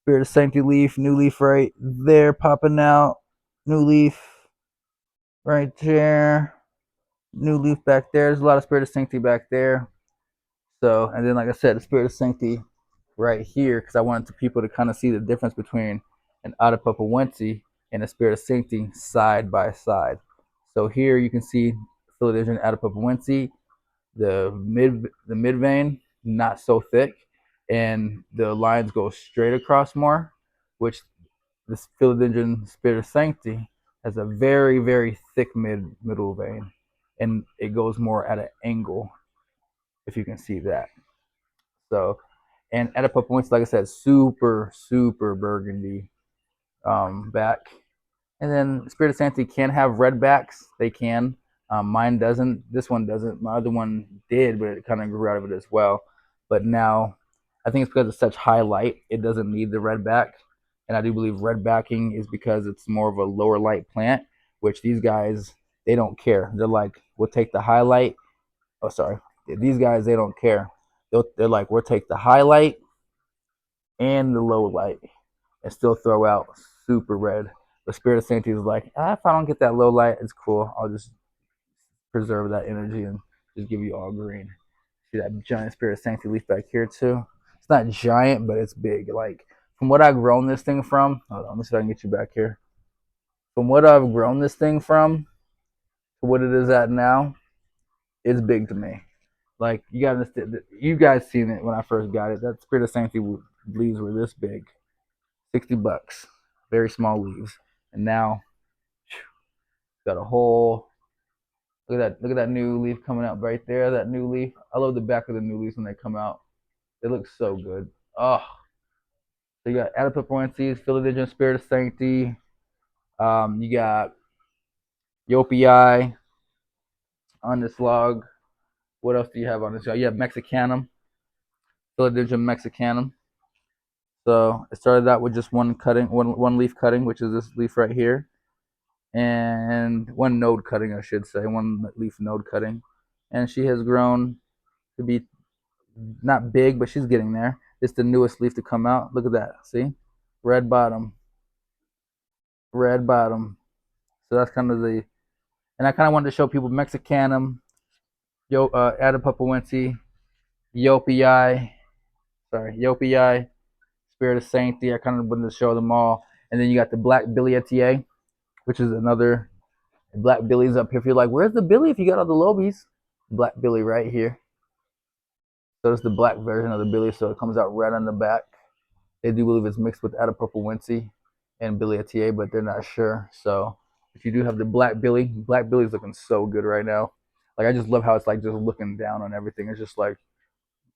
Spirit of Sancti leaf, new leaf right there popping out, new leaf right there, new leaf back there. There's a lot of Spirit of Sancti back there. So, and then like I said, the Spirit of Sancti right here, because I wanted people to kind of see the difference between an Atapupawensi and a Spirit of Sancti side by side. So here you can see Philodendron Atapupawensi, the mid vein not so thick, and the lines go straight across more, which this Philodendron Spirit of Sancti has a very thick middle vein, and it goes more at an angle, if you can see that. So, and Atapupawensi, like I said, super burgundy back. And then Spirit of Sancti can have red backs. They can. Mine doesn't. This one doesn't. My other one did, but it kind of grew out of it as well. But now, I think it's because it's such high light, it doesn't need the red back. And I do believe red backing is because it's more of a lower light plant, which these guys, they don't care. They're like, we'll take the highlight. Oh, sorry. These guys, they don't care. They're like, we'll take the highlight and the low light and still throw out super red. The Spirit of Sancti is like, if I don't get that low light, it's cool. I'll just preserve that energy and just give you all green. See that giant Spirit of Sancti leaf back here too? It's not giant, but it's big. Like from what I've grown this thing from, hold on, let me see if I can get you back here. From what I've grown this thing from to what it is at now, it's big to me. Like you guys seen it when I first got it. That Spirit of Sancti leaves were this big, $60, very small leaves, and now got a whole. Look at that new leaf coming out right there. That new leaf. I love the back of the new leaves when they come out. They look so good. Oh, so you got Atapupawensis, Philodendron Spirit of Sancti. You got Yopii on this log. What else do you have on this log? You have Mexicanum, Philodendron Mexicanum. So it started out with just one leaf cutting, which is this leaf right here, and one node cutting, I should say, one leaf node cutting, and she has grown to be not big, but she's getting there. It's the newest leaf to come out. Look at that. See, red bottom, red bottom. So that's kind of the, and I kind of wanted to show people Mexicanum, Atapupawensi, Yopii, Yopii, Spirit of Sancti. I kind of wanted to show them all. And then you got the Black Bilietiae, which is another Black Billy's up here. If you're like, where's the Billy if you got all the lobies? Black Billy right here. So it's the black version of the Billy, so it comes out red on the back. They do believe it's mixed with Attapulgowinsi and Billy Etier, but they're not sure. So if you do have the Black Billy's looking so good right now. Like I just love how it's like just looking down on everything. It's just like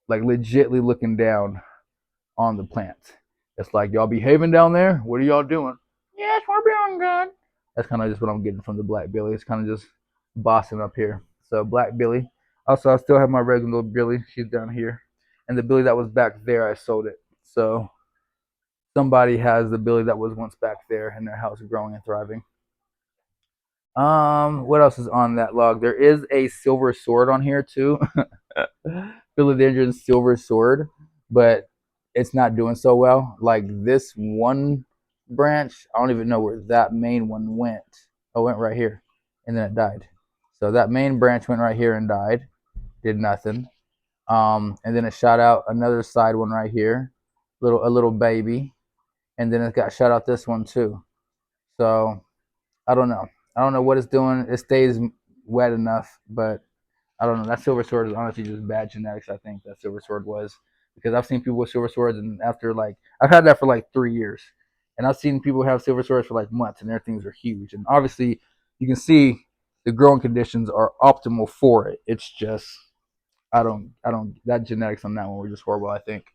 legitly looking down on the plant. It's like y'all behaving down there. What are y'all doing? Yes, we're doing good. That's kind of just what I'm getting from the Black Billy. It's kind of just bossing up here. So Black Billy. Also, I still have my regular Billy. She's down here, and the Billy that was back there, I sold it. So somebody has the Billy that was once back there in their house, growing and thriving. What else is on that log? There is a silver sword on here too. Philodendron silver sword, but it's not doing so well. Like this one branch, I don't even know where that main one went. Oh, it went right here, and then it died. So that main branch went right here and died, did nothing. And then it shot out another side one right here, a little baby, and then it got shot out this one too. So I don't know. I don't know what it's doing. It stays wet enough, but I don't know. That silver sword is honestly just bad genetics. I think that silver sword was, because I've seen people with silver swords, and after like I've had that for like 3 years, and I've seen people have silver swords for like months, and their things are huge. And obviously, you can see the growing conditions are optimal for it. It's just I don't. That genetics on that one were just horrible, I think.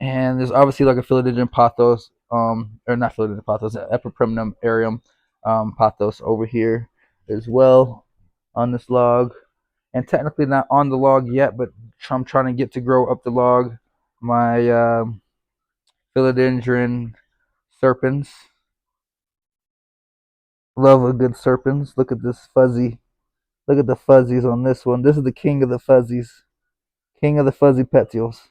And there's obviously like a philodendron pothos, or not philodendron pothos, Epiprimnum aerium pothos over here as well on this log, and technically not on the log yet, but I'm trying to get to grow up the log. My philodendron serpens. Love a good serpens. Look at this fuzzy. Look at the fuzzies on this one. This is the king of the fuzzies. King of the fuzzy petioles.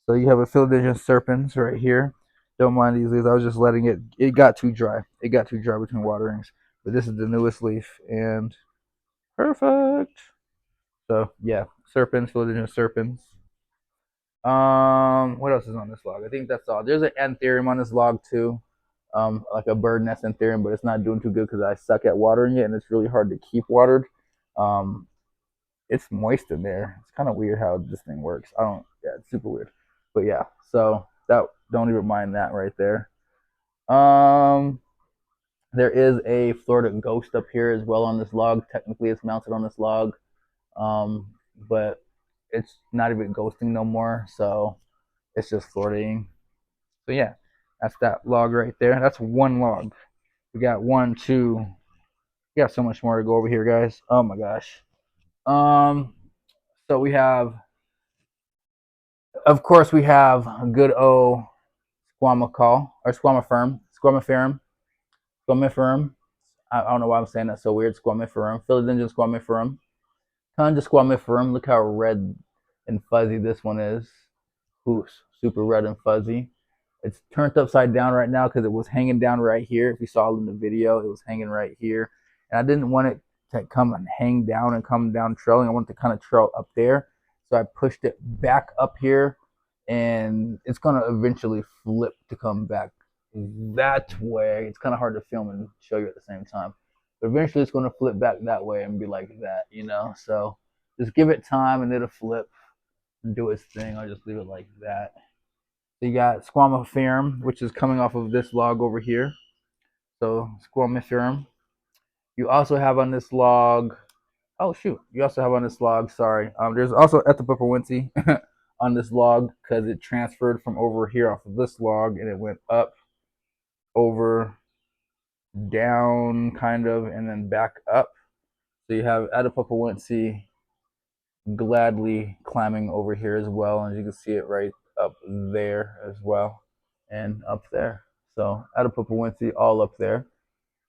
So you have a philodendron serpens right here. Don't mind these leaves. I was just letting it. It got too dry. It got too dry between waterings. But this is the newest leaf, and perfect. So yeah, serpens, philodendron serpens. What else is on this log? I think that's all. There's an anthurium on this log too, like a bird nest anthurium, but it's not doing too good because I suck at watering it, and it's really hard to keep watered. Um, it's moist in there. It's kind of weird how this thing works. I don't. Yeah, it's super weird. But yeah, so that don't even mind that right there. Um, there is a Florida ghost up here as well on this log. Technically, it's mounted on this log, but it's not even ghosting no more. So it's just Floridating. So yeah, that's that log right there. That's one log. We got one, two. We got so much more to go over here, guys. Oh my gosh. Um, so we have, of course, we have a good old squamical or squamiferum. I don't know why I'm saying that so weird. Squamiferum, philodendron squamiferum, tons of squamiferum. Look how red and fuzzy this one is. Ooh, super red and fuzzy. It's turned upside down right now because it was hanging down right here. If you saw it in the video, it was hanging right here. And I didn't want it to come and hang down and come down trailing. I wanted to kind of trail up there. So I pushed it back up here, and it's going to eventually flip to come back that way. It's kind of hard to film and show you at the same time. But eventually it's going to flip back that way and be like that, you know? So just give it time and it'll flip and do its thing. I'll just leave it like that. You got squamiferum, which is coming off of this log over here. So squamiferum. You also have on this log. Oh shoot! You also have on this log. Sorry. There's also Ethopipperwincy on this log because it transferred from over here off of this log and it went up, over, down, kind of, and then back up. So you have Ethopipperwincy gladly climbing over here as well, and you can see it right up there as well, and up there. So Attapulgowinsi all up there.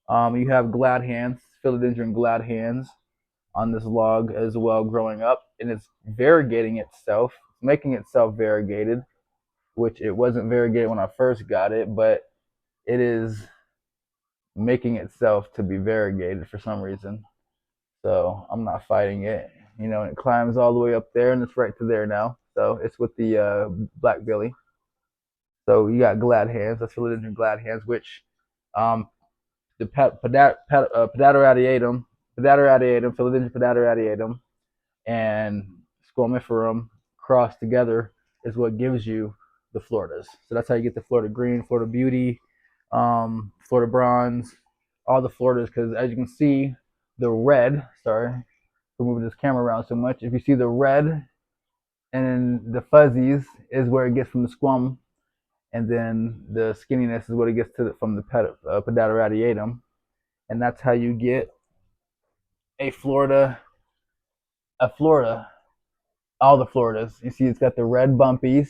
You have glad hands, philodendron glad hands on this log as well, growing up, and it's variegating itself, making itself variegated, which it wasn't variegated when I first got it, but it is making itself to be variegated for some reason. So I'm not fighting it. You know, and it climbs all the way up there, and it's right to there now. So it's with the black billy. So you got glad hands. That's philodendron glad hands, which the Podatoradiatum, philodendron Podatoradiatum, and Squamiferum cross together is what gives you the Floridas. So that's how you get the Florida Green, Florida Beauty, Florida Bronze, all the Floridas. Because as you can see, the red. Sorry for moving this camera around so much. If you see the red and then the fuzzies is where it gets from the squam, and then the skinniness is what it gets from the pedata radiatum, and that's how you get a Florida, a Florida, all the Floridas. You see, it's got the red bumpies,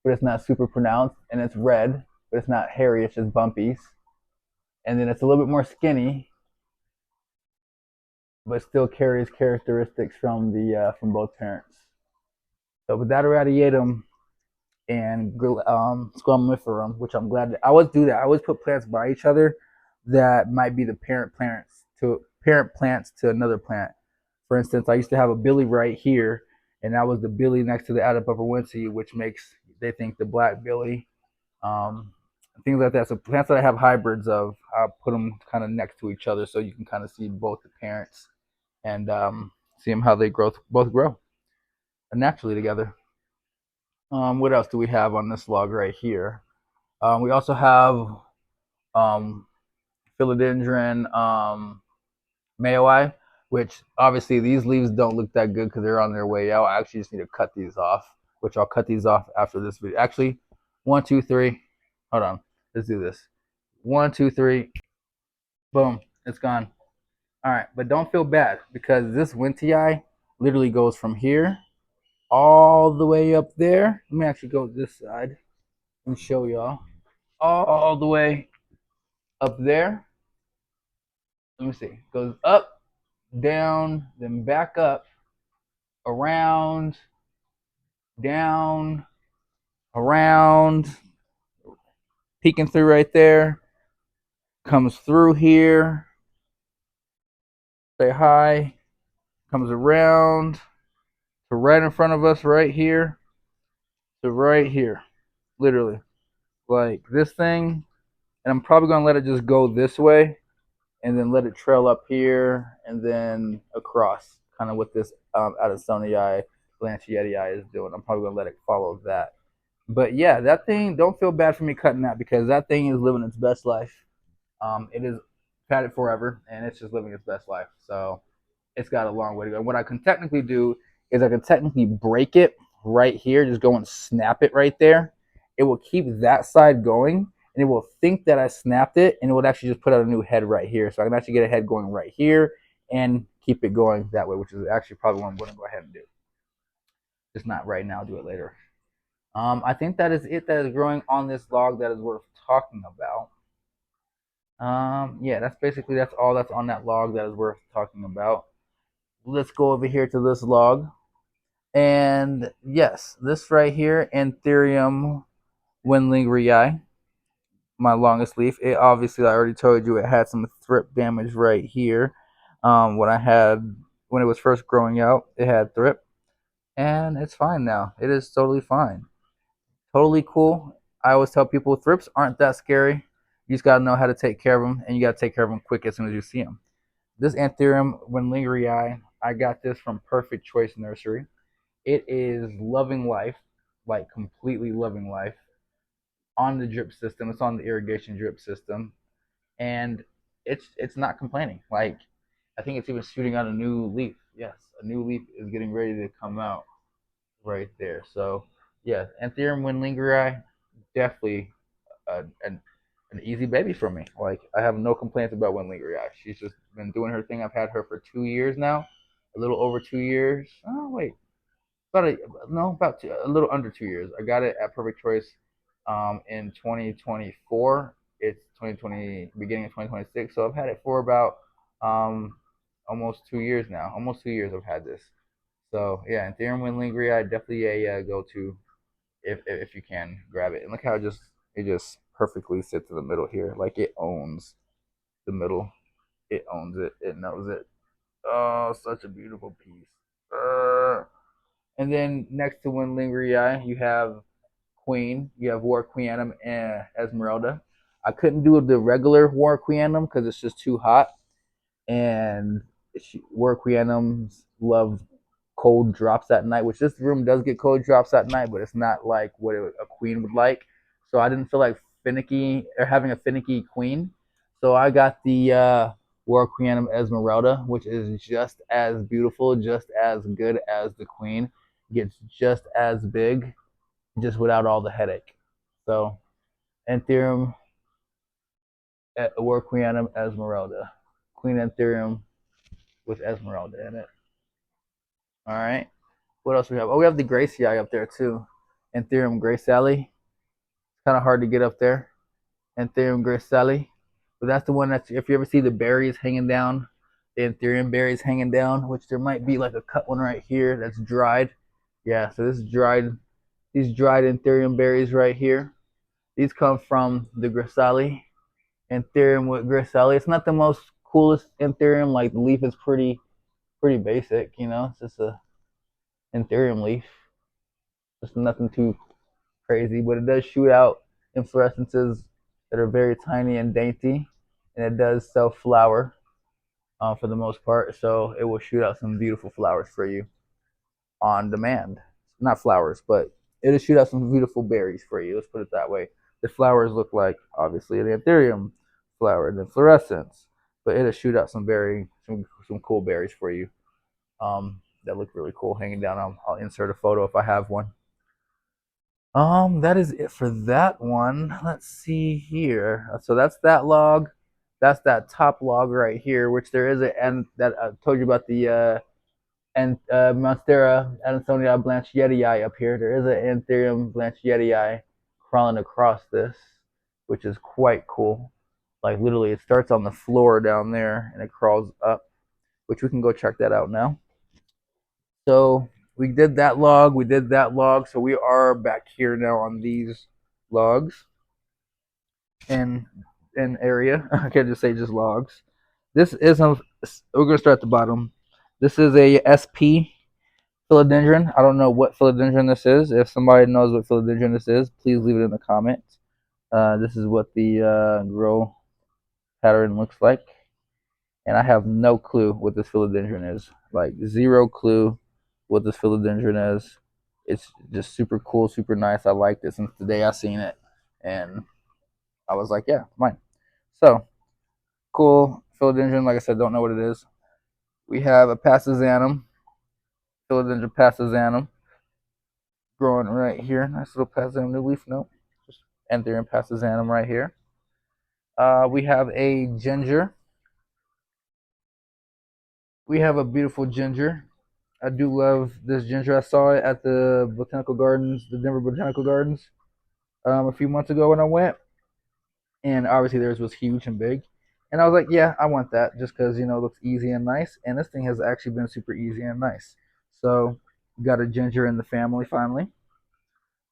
but it's not super pronounced, and it's red, but it's not hairy. It's just bumpies, and then it's a little bit more skinny, but still carries characteristics from both parents. So pedata radiatum and squamiferum, which I'm glad that I always do that. I always put plants by each other that might be the parent plants to another plant. For instance, I used to have a billy right here, and that was the billy next to the Attapupperwinsie, which makes they think the black billy, um, things like that. So plants that I have hybrids of, I'll put them kind of next to each other so you can kind of see both the parents and see them how they both grow naturally together. What else do we have on this log right here? We also have um, philodendron mayoi, which obviously these leaves don't look that good because they're on their way out. I actually just need to cut these off, which I'll cut these off after this video. Actually, 1, 2, 3. Hold on. Let's do this. 1, 2, 3. Boom. It's gone. All right, but don't feel bad because this Wintii literally goes from here all the way up there. Let me actually go this side and show y'all all the way up there. Let me see. Goes up, down, then back up, around, down, around, peeking through right there. Comes through here. Say hi. Comes around to right in front of us right here to right here. Literally. Like this thing. And I'm probably going to let it just go this way and then let it trail up here and then across, kind of what this Addisonii blanchettii is doing. I'm probably going to let it follow that. But yeah, that thing, don't feel bad for me cutting that because that thing is living its best life. It is padded forever and it's just living its best life. So it's got a long way to go. And what I can technically do is I can technically break it right here, just go and snap it right there. It will keep that side going and it will think that I snapped it and it would actually just put out a new head right here. So I can actually get a head going right here and keep it going that way, which is actually probably what I'm going to go ahead and do. Just not right now, do it later. I think that is it that is growing on this log that is worth talking about. Yeah, that's all that's on that log that is worth talking about. Let's go over here to this log. And yes, this right here, Anthurium windlingerii, my longest leaf. It obviously, I already told you, it had some thrip damage right here. When it was first growing out, it had thrip, and it's fine now. It is totally fine. Totally cool. I always tell people thrips aren't that scary. You just gotta know how to take care of them, and you gotta take care of them quick as soon as you see them. This Anthurium windlingerii, I got this from Perfect Choice Nursery. It is loving life, like completely loving life, on the drip system. It's on the irrigation drip system, and it's not complaining. Like I think it's even shooting out a new leaf. Yes, a new leaf is getting ready to come out right there. So yeah, Anthurium windlingerii, definitely an easy baby for me. Like I have no complaints about windlingerii. She's just been doing her thing. I've had her for 2 years now, a little over 2 years. Oh wait, a little under 2 years. I got it at Perfect Choice in 2024. It's 2020, beginning of 2026. So I've had it for about almost 2 years now. Almost 2 years I've had this. So yeah, and Ethereum windlingerii definitely a go-to if you can grab it. And look how it just perfectly sits in the middle here. Like it owns the middle. It owns it. It knows it. Oh, such a beautiful piece. And then next to windlingerii, you have Queen. You have Warqueanum and Esmeralda. I couldn't do the regular Warqueanum because it's just too hot. And Warqueanums love cold drops at night, which this room does get cold drops at night, but it's not like what a queen would like. So I didn't feel like finicky or having a finicky queen. So I got the War Queenum Esmeralda, which is just as beautiful, just as good as the queen. Gets just as big, just without all the headache. So Anthurium War Queenum Esmeralda. Queen Anthurium with Esmeralda in it. All right. What else we have? Oh, we have the Gracie Eye up there too. Anthurium Grace Sally. It's kind of hard to get up there. Anthurium Grace Sally. But that's the one that if you ever see the berries hanging down, the Anthurium berries hanging down, which there might be like a cut one right here that's dried. Yeah, so this is dried. These dried Anthurium berries right here. These come from the Grisali. Anthurium with Grisali. It's not the most coolest Anthurium. Like the leaf is pretty basic, you know. It's just a Anthurium leaf. Just nothing too crazy, but it does shoot out inflorescences that are very tiny and dainty, and it does self flower for the most part. So it will shoot out some beautiful flowers for you on demand. Not flowers, but it'll shoot out some beautiful berries for you. Let's put it that way. The flowers look like obviously an anthurium flower and inflorescence, but it'll shoot out some cool berries for you. That look really cool hanging down. I'll insert a photo if I have one. That is it for that one. Let's see here. So that's that log. That's that top log right here, which there is a and that I told you about the and Monstera Adansonia blanchetii up here. There is an Anthurium blanchetii crawling across this, which is quite cool. Like literally, it starts on the floor down there and it crawls up, which we can go check that out now. So we did that log, we did that log. So we are back here now on these logs in area. I can't just say just logs. This is we're gonna start at the bottom. This is a SP philodendron. I don't know what philodendron this is. If somebody knows what philodendron this is, please leave it in the comments. This is what the grow pattern looks like, and I have no clue what this philodendron is. Like zero clue what this philodendron is. It's just super cool, super nice. I liked it since the day I seen it, and I was like, yeah, mine. So cool philodendron. Like I said, don't know what it is. We have a passasanum, philodendron passasanum, growing right here. Nice little passasanum new leaf. No, just Anthurium passasanum right here. We have a ginger. We have a beautiful ginger. I do love this ginger. I saw it at the Botanical Gardens, the Denver Botanical Gardens, a few months ago when I went, and obviously theirs was huge and big. And I was like, yeah, I want that just because it looks easy and nice. And this thing has actually been super easy and nice. So got a ginger in the family finally.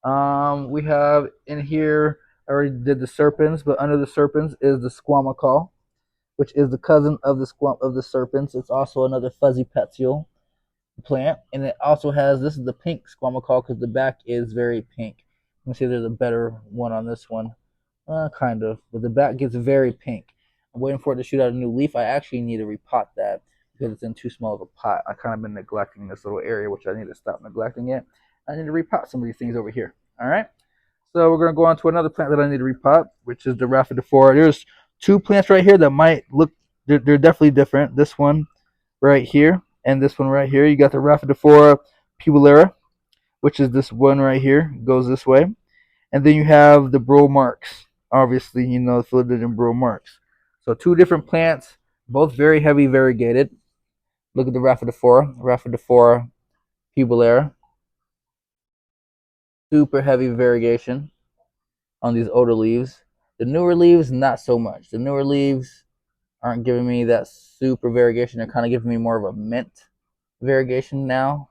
We have in here. I already did the serpents, but under the serpents is the squamacol, which is the cousin of the serpents. It's also another fuzzy petiole plant, and it also has this is the pink squamacol because the back is very pink. Let me see, there's a better one on this one, kind of, but the back gets very pink. I'm waiting for it to shoot out a new leaf. I actually need to repot that because it's in too small of a pot. I kind of been neglecting this little area, which I need to stop neglecting it. I need to repot some of these things over here. All right. So we're gonna go on to another plant that I need to repot, which is the Rhaphidophora. There's two plants right here that might look they're definitely different. This one right here and this one right here. You got the Rhaphidophora pubulera, which is this one right here. It goes this way, and then you have the Burl marks. Obviously, the philodendron Burl marks. So two different plants, both very heavy variegated. Look at the Rhaphidophora pubulera. Super heavy variegation on these older leaves. The newer leaves, not so much. The newer leaves aren't giving me that super variegation. They're kind of giving me more of a mint variegation now,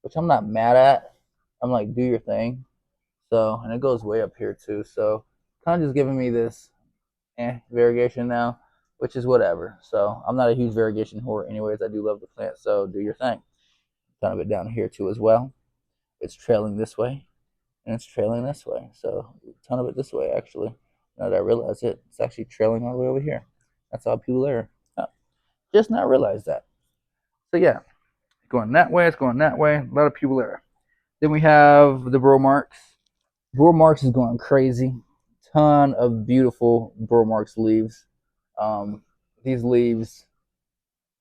which I'm not mad at. I'm like, do your thing. So, and it goes way up here too. So, kind of just giving me this variegation now, which is whatever. So, I'm not a huge variegation whore, anyways. I do love the plant. So, do your thing. Kind of it down here too as well. It's trailing this way, and it's trailing this way. So, a ton of it this way actually. Now that I realize it, it's actually trailing all the way over here. That's all people are. Oh, just not realize that. So yeah, going that way. It's going that way. A lot of people there. Then we have the Bro Marks. Bro Marks is going crazy. Ton of beautiful Bro Marks leaves. Um, these leaves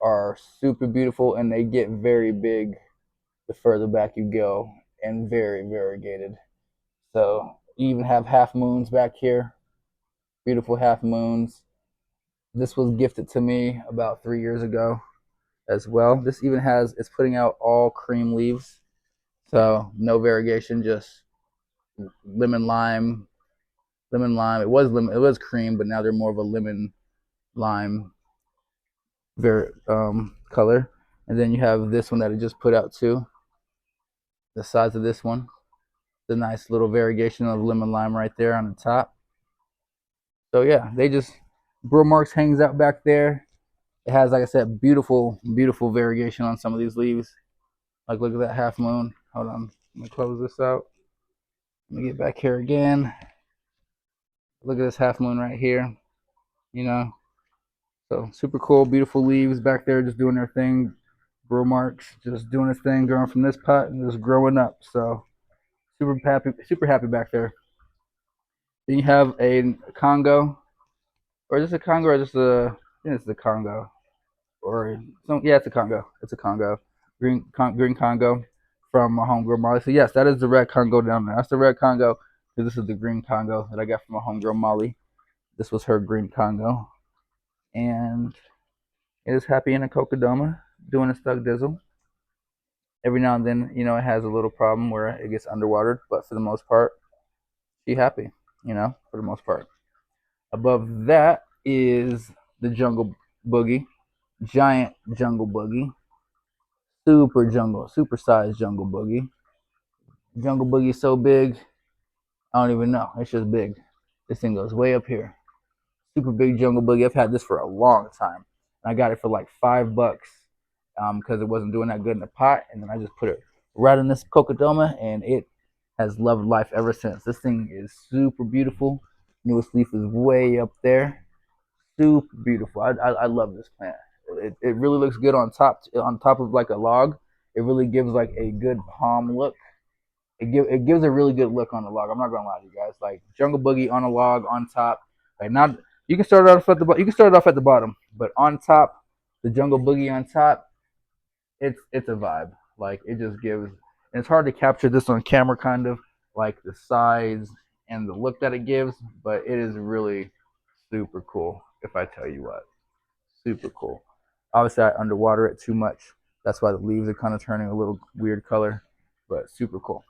are super beautiful and they get very big the further back you go and very variegated. So you even have half moons back here. Beautiful half moons. This was gifted to me about 3 years ago as well. This even has, it's putting out all cream leaves. So no variegation, just lemon lime, lemon lime. It was lemon, it was cream, but now they're more of a lemon lime color. And then you have this one that I just put out too. The size of this one, the nice little variegation of lemon lime right there on the top. So yeah, they just Bro Marks hangs out back there. It has, like I said, beautiful, beautiful variegation on some of these leaves. Like look at that half moon. Hold on, let me close this out. Let me get back here again. Look at this half moon right here. You know, so super cool, beautiful leaves back there, just doing their thing. Bro Marks just doing his thing, growing from this pot and just growing up. So super happy back there. Then you have a Congo, or is this a Congo, or just a? I think it's the Congo, or some. Yeah, it's a Congo. It's a Congo, green Congo from my homegirl Molly. So yes, that is the red Congo down there. That's the red Congo. This is the green Congo that I got from my homegirl Molly. This was her green Congo, and it is happy in a cocodoma doing a stug dizzle. Every now and then, it has a little problem where it gets underwatered, but for the most part, she happy, for the most part. Above that is the jungle boogie, giant jungle boogie, super sized jungle boogie. Jungle boogie is so big, I don't even know. It's just big. This thing goes way up here. Super big jungle boogie. I've had this for a long time. And I got it for like $5 because it wasn't doing that good in the pot. And then I just put it right in this cocodoma and it has loved life ever since. This thing is super beautiful. Newest leaf is way up there. Super beautiful. I love this plant. It really looks good on top of like a log. It really gives like a good palm look. It gives a really good look on the log. I'm not gonna lie to you guys. Like jungle boogie on a log on top. Like not you can start off at the bottom, but on top, the jungle boogie on top, it's a vibe. Like it just gives. And it's hard to capture this on camera, kind of like the size and the look that it gives, but it is really super cool. If I tell you what, super cool. Obviously, I underwater it too much. That's why the leaves are kind of turning a little weird color, but super cool.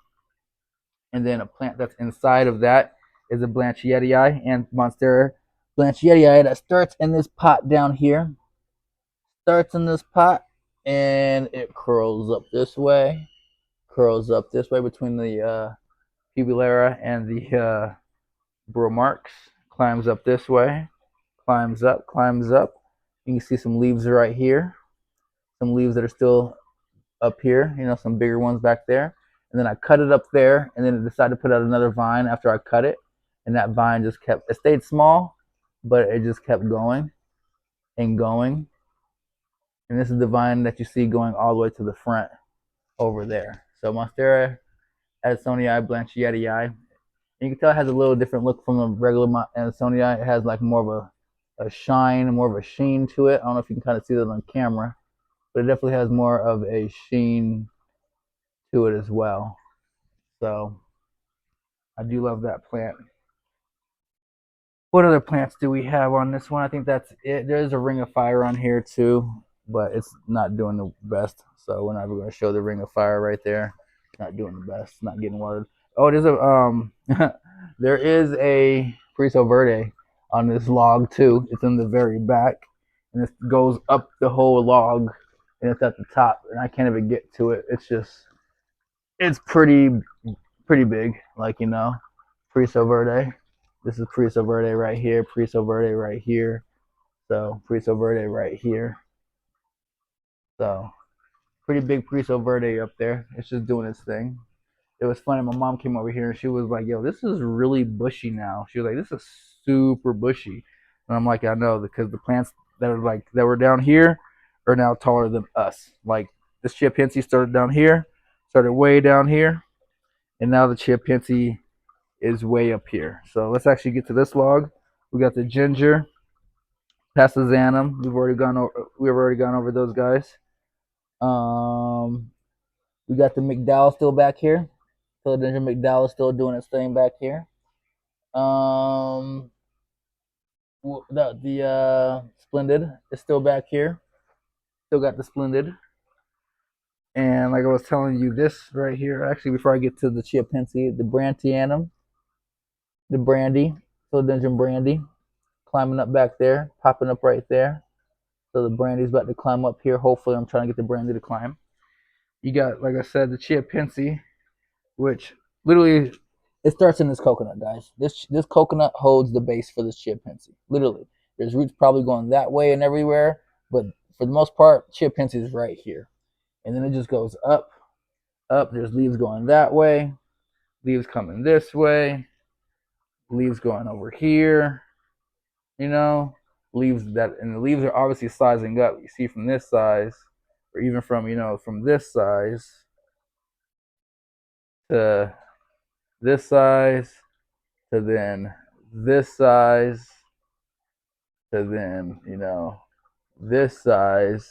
And then a plant that's inside of that is a Blanchietii and Monstera Blanchietii that starts in this pot down here. Starts in this pot and it curls up this way between the pubillera and the Bro Marks, climbs up this way, climbs up, climbs up. You can see some leaves right here, some leaves that are still up here, some bigger ones back there. And then I cut it up there, and then I decided to put out another vine after I cut it. And that vine just kept, it stayed small, but it just kept going and going. And this is the vine that you see going all the way to the front over there. So Monstera Addisonii Blanchietii. You can tell it has a little different look from the regular Addisonii. It has like more of a shine, more of a sheen to it. I don't know if you can kind of see that on camera, but it definitely has more of a sheen to it as well. So I do love that plant. What other plants do we have on this one? I think that's it. There's a ring of fire on here too, but it's not doing the best. So we're not even going to show the ring of fire right there. It's not doing the best. Not getting watered. Oh, there's a there is a Friso Verde on this log too. It's in the very back, and it goes up the whole log, and it's at the top, and I can't even get to it. It's pretty big, like Friso Verde. This is Friso Verde right here, Friso Verde right here. So Friso Verde right here. So pretty big Friso Verde up there. It's just doing its thing. It was funny. My mom came over here and she was like, "Yo, this is really bushy now." She was like, "This is super bushy," and I'm like, "I know because the plants that were down here are now taller than us. Like This Chiapensi started down here, started way down here, and now the Chiapensi is way up here. So let's actually get to this log. We got the ginger, Passasanum. We've already gone over those guys. We got the McDowell still back here. Philadelphia McDowell is still doing its thing back here. The Splendid is still back here. Still got the Splendid. And like I was telling you, this right here, actually, before I get to the Chiapensi, the Brantianum, the Brandy, Philodendron Brandy, climbing up back there, popping up right there. So the Brandy's about to climb up here. Hopefully, I'm trying to get the Brandy to climb. You got, like I said, the Chiapensi, which literally it starts in this coconut, guys. This coconut holds the base for this Chiapensi. Literally, there's roots probably going that way and everywhere, but for the most part, Chiapensi is right here, and then it just goes up, up. There's leaves going that way, leaves coming this way, leaves going over here. You know, leaves that, and the leaves are obviously sizing up. You see from this size, or even from from this size to this size to then this size to then this size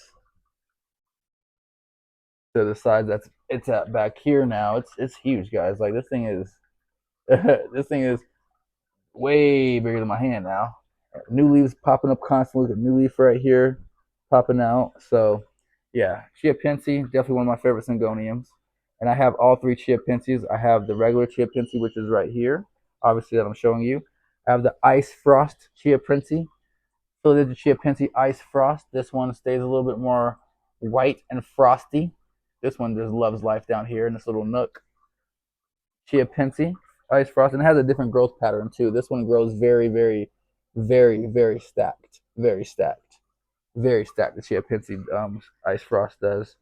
to the size that's it's at back here now. It's huge, guys. Like this thing is this thing is way bigger than my hand now. New leaves popping up constantly. The new leaf right here popping out. So yeah, Chiapensi, definitely one of my favorite syngoniums. And I have all three Chiapensis. I have the regular Chiapensi, which is right here, obviously that I'm showing you. I have the Ice Frost Chiapensi. So there's the Chiapensi Ice Frost. This one stays a little bit more white and frosty. This one just loves life down here in this little nook. Chiapensi Ice Frost, and it has a different growth pattern too. This one grows very, very, very, very stacked, very stacked, very stacked. The Chiapensi Ice Frost does,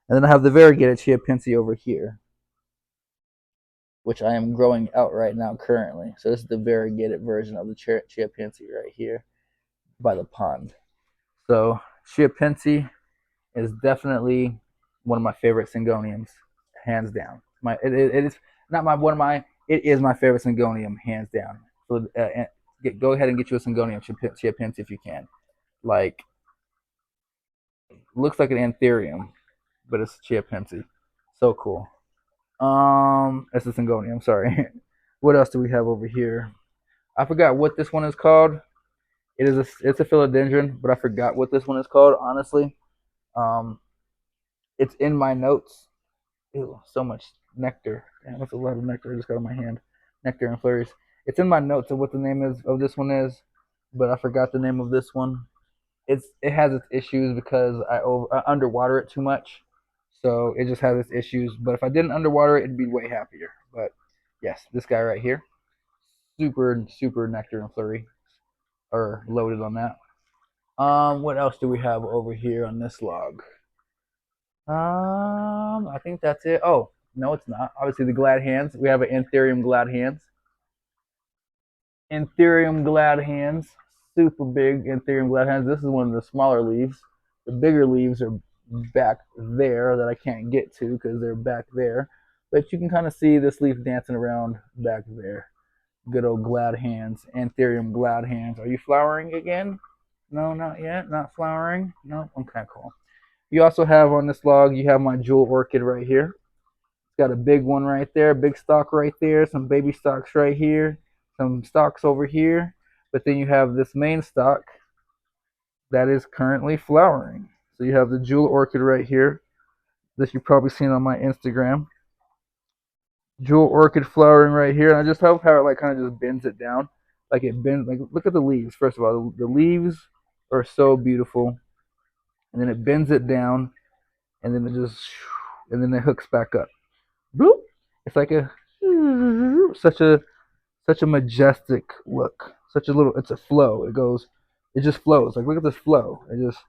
and then I have the variegated Chiapensi over here, which I am growing out right now currently. So this is the variegated version of the Chiapensi right here by the pond. So Chiapensi is definitely one of my favorite syngoniums, hands down. It is not my one of my it is my favorite syngonium, hands down. So go ahead and get you a syngonium Chiapensi if you can. Like looks like an anthurium, but it's Chiapensi. So cool. It's a syngonium. Sorry. What else do we have over here? I forgot what this one is called. It's a philodendron, but I forgot what this one is called. Honestly, um, it's in my notes. Ew, so much nectar. Damn, that's a lot of nectar I just got on my hand. Nectar and flurries. It's in my notes of what the name is of this one is, but I forgot the name of this one. It has its issues because I underwater it too much, so it just has its issues. But if I didn't underwater it, it'd be way happier. But yes, this guy right here, super nectar and flurry, or loaded on that. What else do we have over here on this log? I think that's it. Oh, no, it's not. Obviously, the glad hands. We have an anthurium glad hands. Anthurium glad hands. Super big anthurium glad hands. This is one of the smaller leaves. The bigger leaves are back there that I can't get to because they're back there. But you can kind of see this leaf dancing around back there. Good old glad hands. Anthurium glad hands. Are you flowering again? No, not yet. Not flowering. No. Okay, cool. You also have on this log, you have my jewel orchid right here. It's got a big one right there, big stalk right there, some baby stalks right here, some stalks over here. But then you have this main stalk that is currently flowering. So you have the jewel orchid right here. This you've probably seen on my Instagram. Jewel orchid flowering right here. And I just love how it like kind of just bends it down. Like it bends, like look at the leaves. First of all, the leaves are so beautiful. And then it bends it down and then it hooks back up. Bloop. It's like a such a majestic look. Such a little. It's a flow. It just flows. Like look at this flow. It just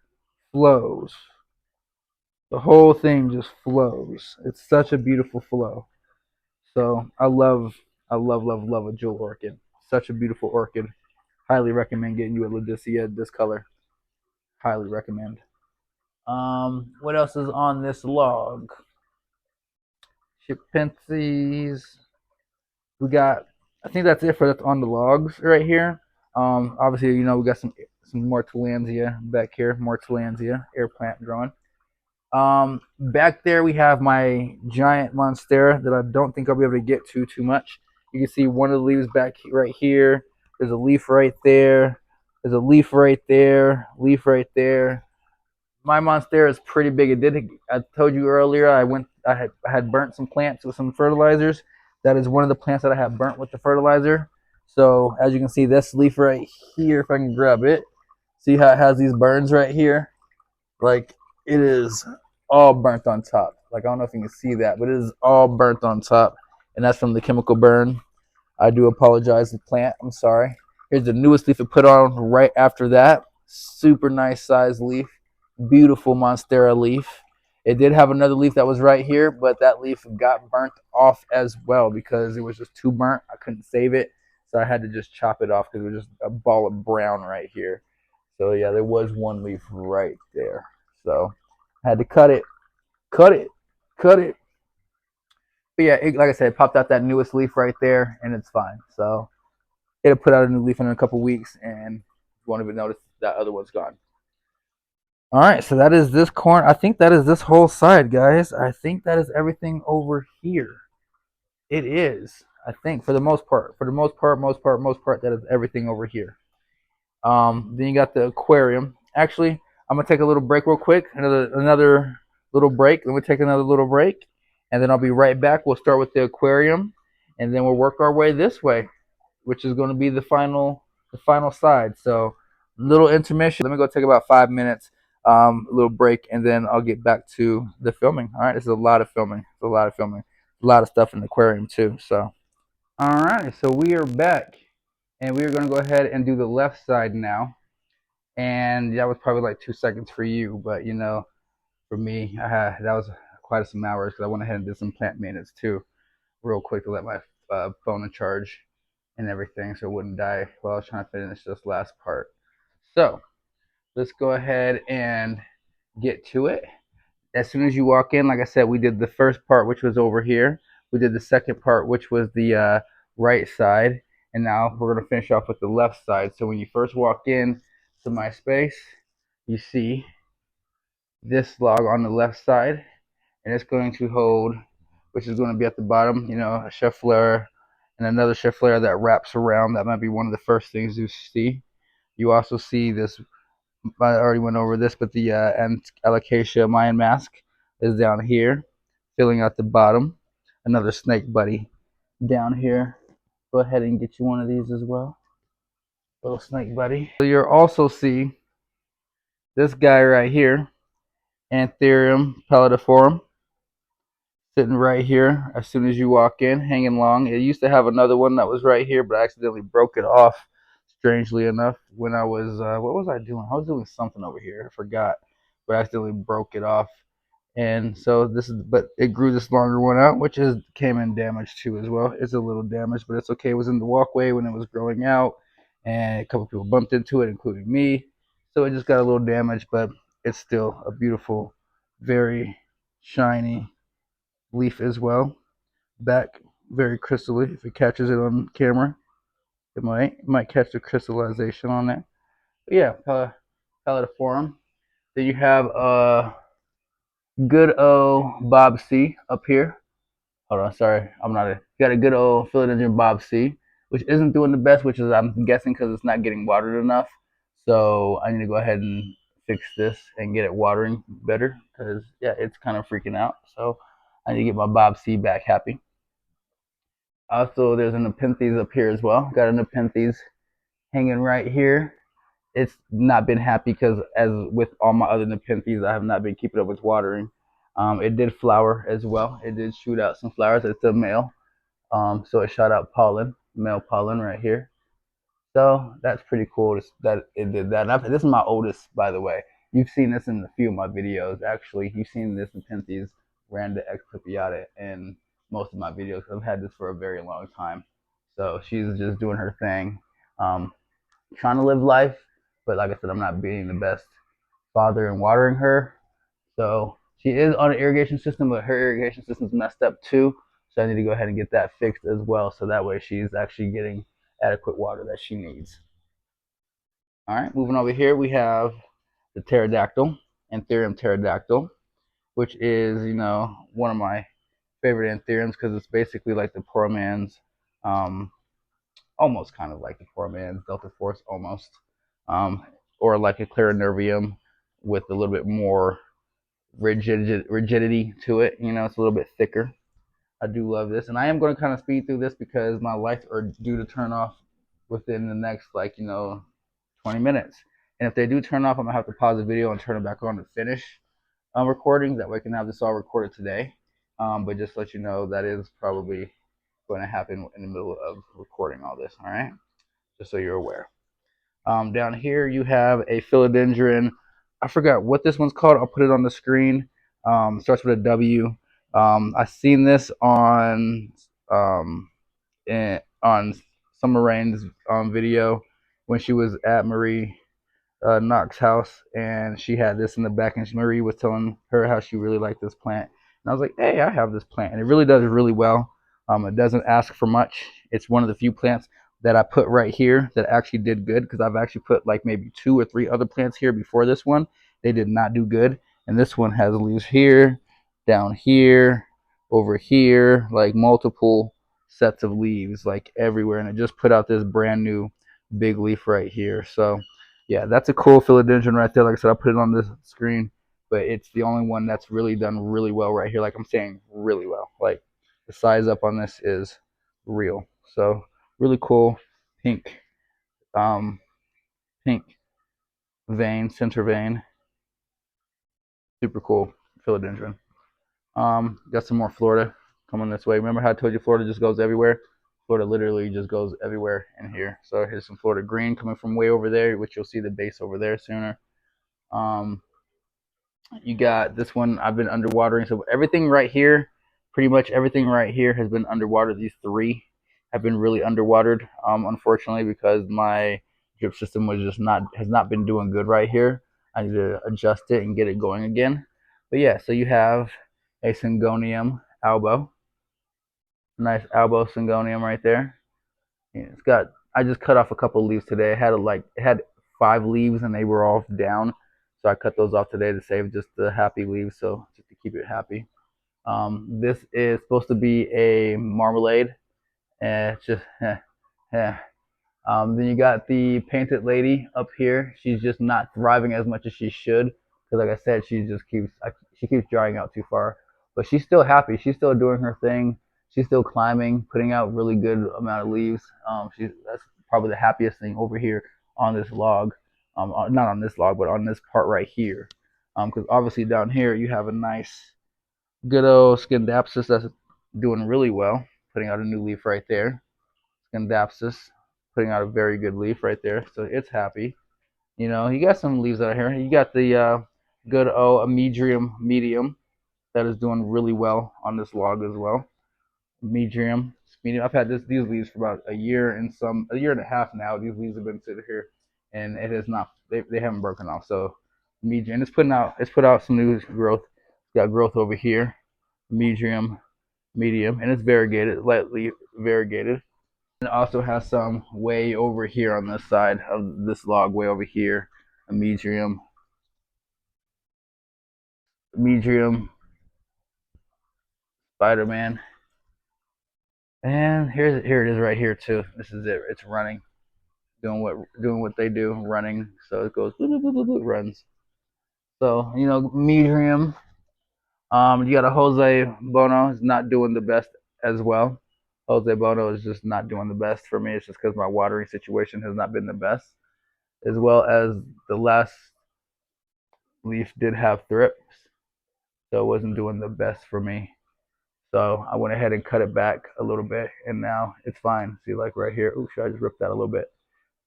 flows. The whole thing just flows. It's such a beautiful flow. So love a jewel orchid. Such a beautiful orchid. Highly recommend getting you a Ladisia this color. Highly recommend. What else is on this log? Chimpanzees. We got. I think that's it for that's on the logs right here. Obviously, we got some more Tillandsia back here. More Tillandsia air plant growing. Back there we have my giant monstera that I don't think I'll be able to get to too much. You can see one of the leaves back right here. There's a leaf right there. There's a leaf right there. Leaf right there. My monstera is pretty big. It did. I told you earlier. I had burnt some plants with some fertilizers. That is one of the plants that I have burnt with the fertilizer. So as you can see, this leaf right here, if I can grab it, see how it has these burns right here. Like it is all burnt on top. Like I don't know if you can see that, but it is all burnt on top, and that's from the chemical burn. I do apologize, the plant. I'm sorry. Here's the newest leaf it put on right after that. Super nice size leaf. Beautiful Monstera leaf. It did have another leaf that was right here, but that leaf got burnt off as well because it was just too burnt. I couldn't save it, so I had to just chop it off because it was just a ball of brown right here. So yeah, there was one leaf right there. So I had to cut it, cut it, cut it. But yeah, like I said, it popped out that newest leaf right there, and it's fine. So it'll put out a new leaf in a couple weeks, and you won't even notice that other one's gone. All right, so that is this corn. I think that is this whole side, guys. I think that is everything over here. It is. I think for the most part, that is everything over here. Then you got the aquarium. Actually, I'm gonna take a little break real quick. Another little break. Then we take another little break, and then I'll be right back. We'll start with the aquarium, and then we'll work our way this way, which is going to be the final side. So little intermission. Let me go take about 5 minutes, a little break, and then I'll get back to the filming. All right, this is a lot of filming. It's a lot of filming. A lot of stuff in the aquarium too. So all right, so we are back, and we are going to go ahead and do the left side now. And that was probably like 2 seconds for you, but for me, that was quite some hours because I went ahead and did some plant maintenance too, real quick to let my phone in charge and everything so it wouldn't die while I was trying to finish this last part. So let's go ahead and get to it. As soon as you walk in, like I said, we did the first part, which was over here. We did the second part, which was the right side. And now we're going to finish off with the left side. So when you first walk in to my space, you see this log on the left side. And it's going to hold, which is going to be at the bottom, a chef flare and another chef flare that wraps around. That might be one of the first things you see. You also see this. I already went over this, but the Alocasia Mayan mask is down here, filling out the bottom. Another snake buddy down here. Go ahead and get you one of these as well, little snake buddy. So you'll also see this guy right here, Anthurium pallidiforum, sitting right here as soon as you walk in, hanging long. It used to have another one that was right here, but I accidentally broke it off, strangely enough, when I was, what was I doing? I was doing something over here. I forgot, but I accidentally broke it off. And so but it grew this longer one out, which came in damaged too as well. It's a little damaged, but it's okay. It was in the walkway when it was growing out, and a couple people bumped into it, including me. So it just got a little damaged, but it's still a beautiful, very shiny leaf as well. Back very crystally. If it catches it on camera, it might catch the crystallization on there. But yeah, pallidiforum. Then you have good old Bob C up here. Hold on, sorry, I'm not. You got a good old philodendron Bob C, which isn't doing the best, which is I'm guessing because it's not getting watered enough. So I need to go ahead and fix this and get it watering better because yeah, it's kind of freaking out. So I need to get my Bob C back happy. Also, there's an Nepenthes up here as well. Got a Nepenthes hanging right here. It's not been happy because, as with all my other Nepenthes, I have not been keeping up with watering. It did flower as well. It did shoot out some flowers. It's a male, so it shot out pollen, male pollen right here. So that's pretty cool that it did that. And this is my oldest, by the way. You've seen this in a few of my videos. Actually, you've seen this Nepenthes randa exclipiata in most of my videos. I've had this for a very long time. So she's just doing her thing, trying to live life. But like I said, I'm not being the best father and watering her. So she is on an irrigation system, but her irrigation system's messed up too. So I need to go ahead and get that fixed as well. So that way she's actually getting adequate water that she needs. All right, moving over here, we have the pterodactyl, Anthurium pterodactyl, which is, one of my favorite anthuriums because it's basically like the poor man's, um, almost kind of like the poor man's Delta Force, almost, um, or like a Clarinervium with a little bit more rigidity to it. It's a little bit thicker. I do love this, and I am going to kind of speed through this because my lights are due to turn off within the next 20 minutes. And if they do turn off, I'm gonna have to pause the video and turn it back on to finish recording. That way I can have this all recorded today. But just to let you know, that is probably going to happen in the middle of recording all this. All right, just so you're aware. Down here you have a philodendron. I forgot what this one's called. I'll put it on the screen. Starts with a W. I seen this on Summer Rain's video when she was at Marie Knox's house, and she had this in the back, and Marie was telling her how she really liked this plant. And I was like, hey, I have this plant, and it really does really well. It doesn't ask for much. It's one of the few plants that I put right here that actually did good, because I've actually put like maybe 2 or 3 other plants here before this one. They did not do good, and this one has leaves here, down here, over here, like multiple sets of leaves like everywhere, and it just put out this brand new big leaf right here. So yeah, that's a cool philodendron right there. Like I said, I'll put it on the screen, but it's the only one that's really done really well right here. Like I'm saying, really well. Like the size up on this is real. So really cool pink, um, pink vein, center vein. Super cool philodendron. Got some more Florida coming this way. Remember how I told you Florida just goes everywhere? Florida literally just goes everywhere in here. So here's some Florida green coming from way over there, which you'll see the base over there sooner. Um, you got this one I've been underwatering. So everything right here, pretty much everything right here has been underwater. These 3 have been really underwatered, unfortunately, because my drip system was just not has not been doing good right here. I need to adjust it and get it going again. But yeah, so you have a Syngonium albo, nice albo Syngonium right there. It's got. I just cut off a couple of leaves today. It had 5 leaves and they were all down, so I cut those off today to save just the happy leaves. So just to keep it happy. This is supposed to be a marmalade, and it's just yeah. Then you got the painted lady up here. She's just not thriving as much as she should, because like I said, she keeps drying out too far. But she's still happy. She's still doing her thing. She's still climbing, putting out really good amount of leaves. That's probably the happiest thing over here on this log. Not on this log, but on this part right here. Because obviously down here you have a nice, good old Scindapsus that's doing really well, putting out a new leaf right there. Scindapsus putting out a very good leaf right there, so it's happy. You got some leaves out here. You got the good Amedrium medium that is doing really well on this log as well. Amedrium medium. I've had these leaves for about a year a year and a half now. These leaves have been sitting here, and it has not. They haven't broken off. So Amedrium, it's put out some new growth. It's got growth over here. Amedrium medium, and it's variegated, lightly variegated. It also has some way over here on this side of this log, way over here, a medium Spider-Man. And here it is right here too. This is it. It's running, doing what they do, running. So it goes runs. So medium. You got a Jose Bono is not doing the best as well. Jose Bono is just not doing the best for me. It's just because my watering situation has not been the best, as well as the last leaf did have thrips, so it wasn't doing the best for me. So I went ahead and cut it back a little bit, and now it's fine. See, like right here. Ooh, I just ripped that a little bit.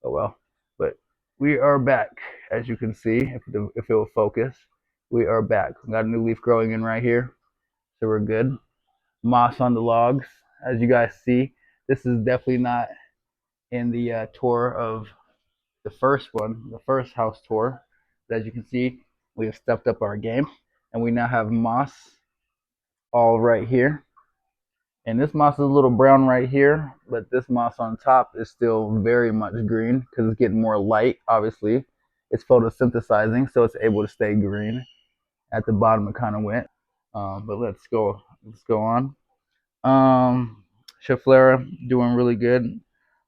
Oh well. But we are back, as you can see. If it will focus, we are back. We got a new leaf growing in right here, so we're good. Moss on the logs, as you guys see. This is definitely not in the tour of the first one, the first house tour. But as you can see, we have stepped up our game. and we now have moss all right here. And this moss is a little brown right here, but this moss on top is still very much green because it's getting more light, obviously. It's photosynthesizing, so it's able to stay green. At the bottom, it kind of went. But let's go on. Schefflera, doing really good.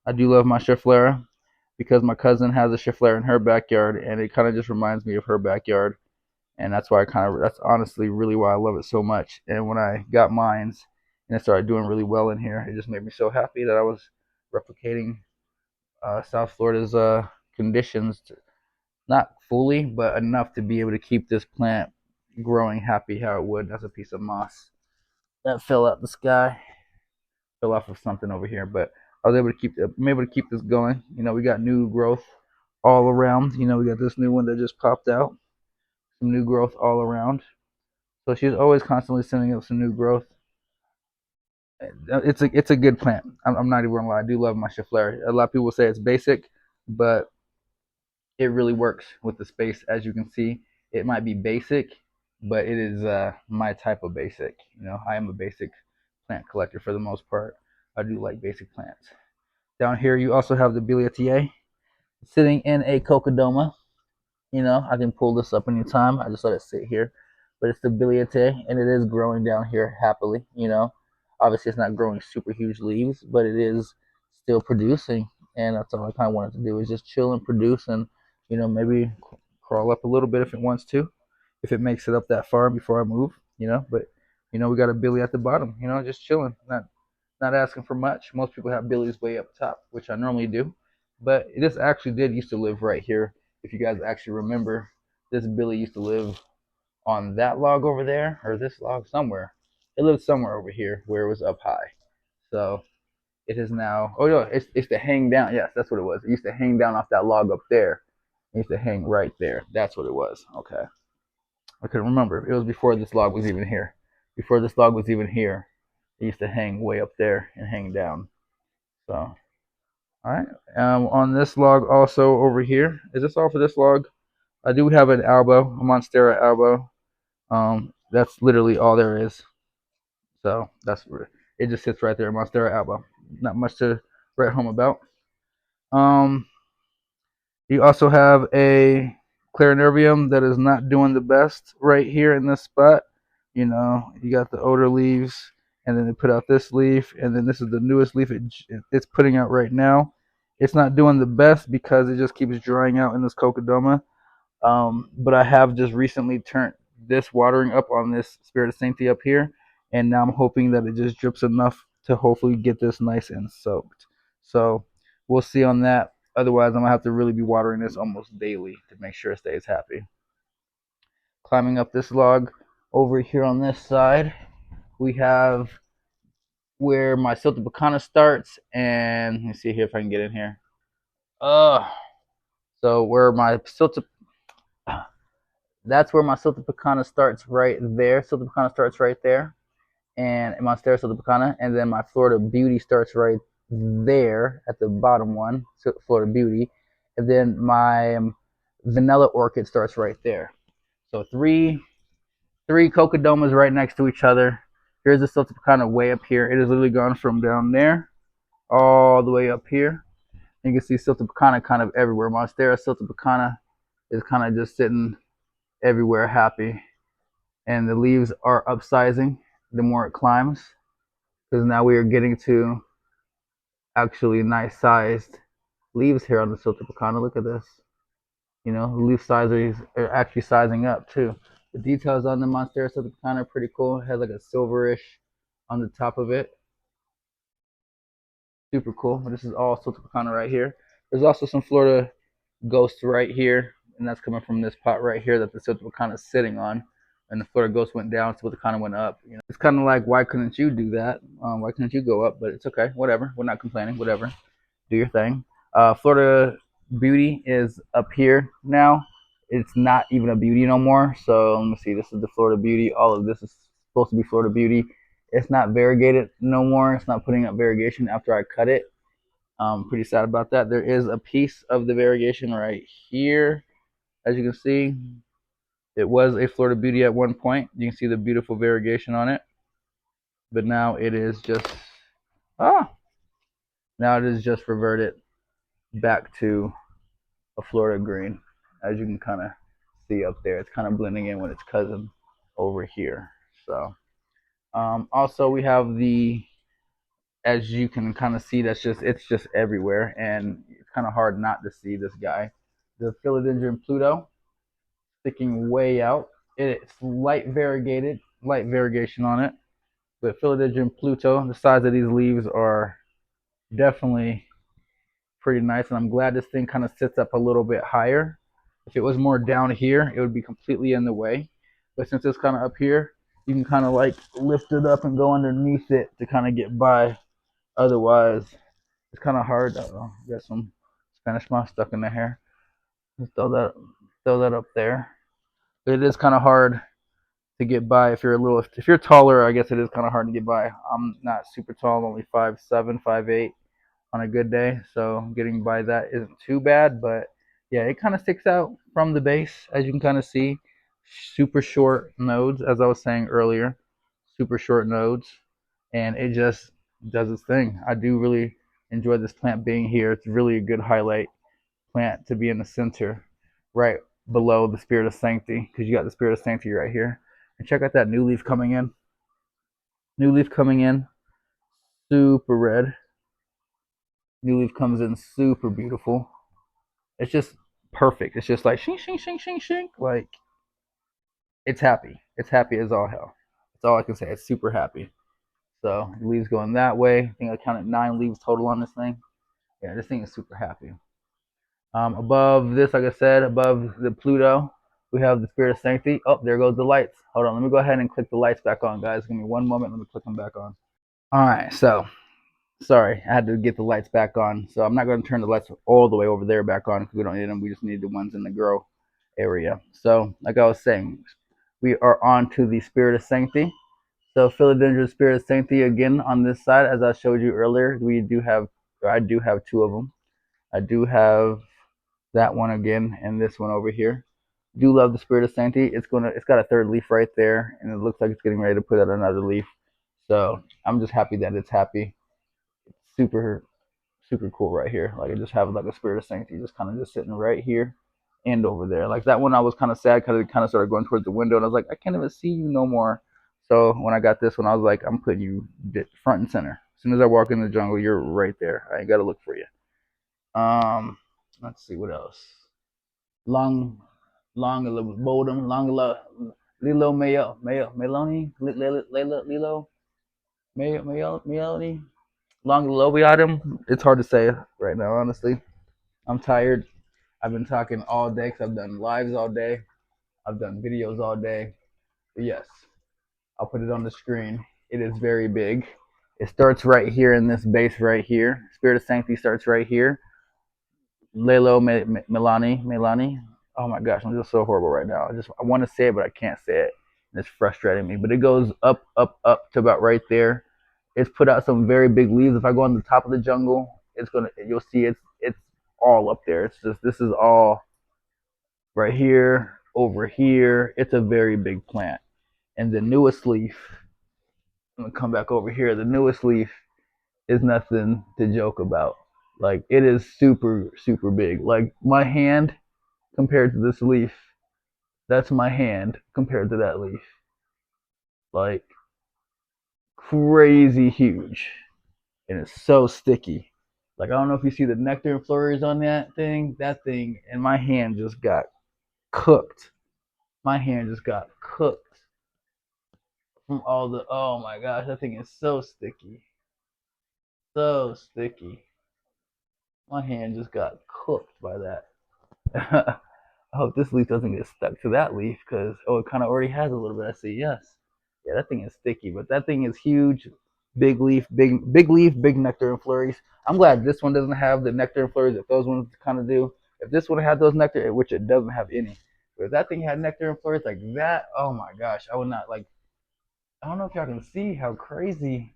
I do love my Schefflera because my cousin has a Schefflera in her backyard, and it kind of just reminds me of her backyard. And that's why that's honestly really why I love it so much. And when I got mines and it started doing really well in here, it just made me so happy that I was replicating South Florida's conditions, not fully, but enough to be able to keep this plant growing happy how it would. That's a piece of moss that fell out the sky, fell off of something over here, but I was able to keep this going. You know, we got new growth all around. You know, we got this new one that just popped out, some new growth all around. So she's always constantly sending up some new growth. It's a good plant. I'm not even gonna lie. I do love my Schefflera. A lot of people say it's basic, but it really works with the space. As you can see, it might be basic, but it is my type of basic. You know, I am a basic plant collector for the most part. I do like basic plants. Down here, you also have the Biliatier sitting in a cocodoma. You know, I can pull this up anytime. I just let it sit here. But it's the biliate, and it is growing down here happily. You know, obviously it's not growing super huge leaves, but it is still producing. And that's all I kind of wanted to do is just chill and produce, and you know maybe crawl up a little bit if it wants to, if it makes it up that far before I move. You know, but you know we got a billy at the bottom. You know, just chilling, not asking for much. Most people have billies way up top, which I normally do, but this actually did used to live right here. If you guys actually remember, this Billy used to live on that log over there, or this log somewhere. It lived somewhere over here where it was up high. So it is now. Oh no, it's to hang down. Yes, that's what it was. It used to hang down off that log up there. It used to hang right there. That's what it was. Okay, I couldn't remember. It was before this log was even here. Before this log was even here, it used to hang way up there and hang down. So all right. On this log also over here, is this all for this log? I do have an elbow, a Monstera elbow. That's literally all there is. So it just sits right there, Monstera elbow. Not much to write home about. Um, you also have a clarinervium that is not doing the best right here in this spot. You know, you got the older leaves, and then they put out this leaf, and then this is the newest leaf it's putting out right now. It's not doing the best because it just keeps drying out in this cocodoma. But I have just recently turned this watering up on this Spirit of Sanctity up here, and now I'm hoping that it just drips enough to hopefully get this nice and soaked. So we'll see on that. Otherwise, I'm gonna have to really be watering this almost daily to make sure it stays happy. Climbing up this log over here on this side, we have where my Silta Bacana starts, and let me see here if I can get in here. So where my Silta That's where my Silta Picana starts right there. Silta Picana starts right there. And Monstera Silta Picana. And then my Florida Beauty starts right there at the bottom one, Florida Beauty. And then my Vanilla Orchid starts right there. So three cocodomas right next to each other. Here's the Silta Picana way up here. It has literally gone from down there all the way up here. You can see Silta Picana kind of everywhere. Monstera Silta Picana is kind of just sitting everywhere happy, and the leaves are upsizing the more it climbs because now we are getting to actually nice sized leaves here on the Silta Picana. Look at this. You know, the leaf sizes are actually sizing up too. The details on the Monstera Silta Picana are pretty cool. It has like a silverish on the top of it. Super cool. But this is all Silta Picana right here. There's also some Florida Ghost right here, and that's coming from this pot right here that the Silta Picana is sitting on. And the Florida Ghost went down, so the kind of went up. You know, it's kind of like, why couldn't you do that? Why couldn't you go up? But it's okay, whatever. We're not complaining. Whatever, do your thing. Florida Beauty is up here now. It's not even a beauty no more. So let me see. This is the Florida Beauty. All of this is supposed to be Florida Beauty. It's not variegated no more. It's not putting up variegation after I cut it. Pretty sad about that. There is a piece of the variegation right here, as you can see. It was a Florida Beauty at one point. You can see the beautiful variegation on it, but now it is just ah, now it is just reverted back to a Florida green, as you can kind of see up there. It's kind of blending in with its cousin over here. So also we have the, as you can kind of see, it's just everywhere, and it's kind of hard not to see this guy, the philodendron Pluto, sticking way out. It's light variegation on it. But philodendron Pluto, the size of these leaves are definitely pretty nice, and I'm glad this thing kind of sits up a little bit higher. If it was more down here, it would be completely in the way. But since it's kind of up here, you can kind of like lift it up and go underneath it to kind of get by. Otherwise, it's kind of hard. I don't know. Got some Spanish moss stuck in the hair. Just throw that up there. But it is kind of hard to get by if you're if you're taller. I guess it is kind of hard to get by. I'm not super tall, I'm only 5'7", 5'8" on a good day, so getting by that isn't too bad. But yeah, it kind of sticks out from the base, as you can kind of see. Super short nodes, as I was saying earlier, super short nodes, and it just does its thing. I do really enjoy this plant being here. It's really a good highlight plant to be in the center, right below the Spirit of Sanctity, because you got the Spirit of Sanctity right here. And check out that new leaf coming in. New leaf coming in, super red. New leaf comes in super beautiful. It's just perfect. It's just like shing shing shing shing shing. Like it's happy. It's happy as all hell. That's all I can say. It's super happy. So the leaves going that way. I think I counted 9 leaves total on this thing. Yeah, this thing is super happy. Above this, like I said, above the Pluto, we have the Spirit of Sanctity. Oh, there goes the lights. Hold on, let me go ahead and click the lights back on, guys. Give me one moment. Let me click them back on. All right, so sorry, I had to get the lights back on. So I'm not going to turn the lights all the way over there back on because we don't need them. We just need the ones in the grow area. So like I was saying, we are on to the Spirit of Sanctity. So philodendron Spirit of Sanctity again on this side, as I showed you earlier. I do have 2 of them. I do have that one again and this one over here. Do love the Spirit of Sanctity. It's got a 3rd leaf right there, and it looks like it's getting ready to put out another leaf. So I'm just happy that it's happy. It's super cool right here. Like I just have like a Spirit of Sanctity just kind of just sitting right here and over there. Like that one, I was kind of sad because it kind of started going towards the window, and I was like, I can't even see you no more. So when I got this one, I was like, I'm putting you front and center. As soon as I walk in the jungle, you're right there. I ain't got to look for you. Um, let's see what else. Long, long bodum, long Lilo Meloni, Lilo Meloni, long lobiatum. It's hard to say right now, honestly. I'm tired. I've been talking all day because I've done lives all day. I've done videos all day. But yes, I'll put it on the screen. It is very big. It starts right here in this base right here. Spirit of Sanctity starts right here. Lelo Melani. Oh my gosh, I'm just so horrible right now. I want to say it, but I can't say it. And it's frustrating me. But it goes up, up, up to about right there. It's put out some very big leaves. If I go on the top of the jungle, you'll see it's all up there. It's just this is all right here, over here. It's a very big plant. And the newest leaf, I'm gonna come back over here. The newest leaf is nothing to joke about. Like it is super, super big. Like my hand compared to this leaf, that's my hand compared to that leaf. Like crazy huge. And it's so sticky. Like I don't know if you see the nectar and flurries on that thing. That thing and my hand just got cooked. My hand just got cooked from all the, oh my gosh, that thing is so sticky. So sticky. My hand just got cooked by that. I hope this leaf doesn't get stuck to that leaf because, oh, it kind of already has a little bit. I see, yes. Yeah, that thing is sticky, but that thing is huge. Big leaf, big nectar and flurries. I'm glad this one doesn't have the nectar and flurries that those ones kind of do. If this one had those nectar, which it doesn't have any, but if that thing had nectar and flurries like that, oh my gosh, I would not like. I don't know if y'all can see how crazy,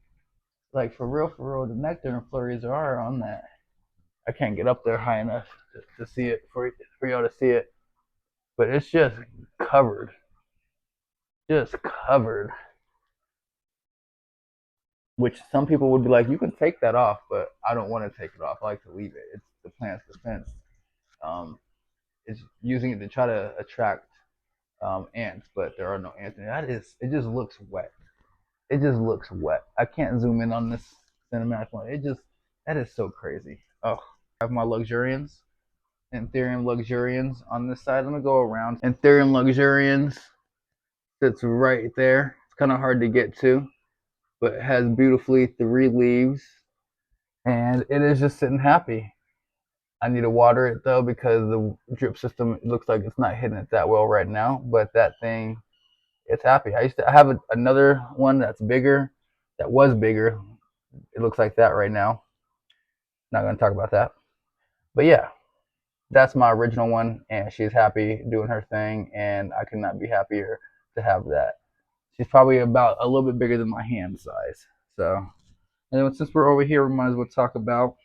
like for real, the nectar and flurries are on that. I can't get up there high enough to see it for y'all to see it. but it's covered, just covered. Which some people would be like, you can take that off, but I don't want to take it off. I like to leave it. It's the plant's defense. Um, it's using it to try to attract ants, but there are no ants. And that is, it just looks wet. It just looks wet. I can't zoom in on this cinematic one. It just, that is so crazy. Oh, I have my luxurians, Anthurium luxurians on this side. Let me go around. Anthurium luxurians sits right there. It's kind of hard to get to, but it has beautifully three leaves, and it is just sitting happy. I need to water it though because the drip system looks like it's not hitting it that well right now. But that thing, it's happy. I have another one that's bigger, that was bigger. It looks like that right now. Not gonna talk about that. But yeah, that's my original one, and she's happy doing her thing, and I could not be happier to have that. She's probably about a little bit bigger than my hand size. So, and then since we're over here, we might as well talk about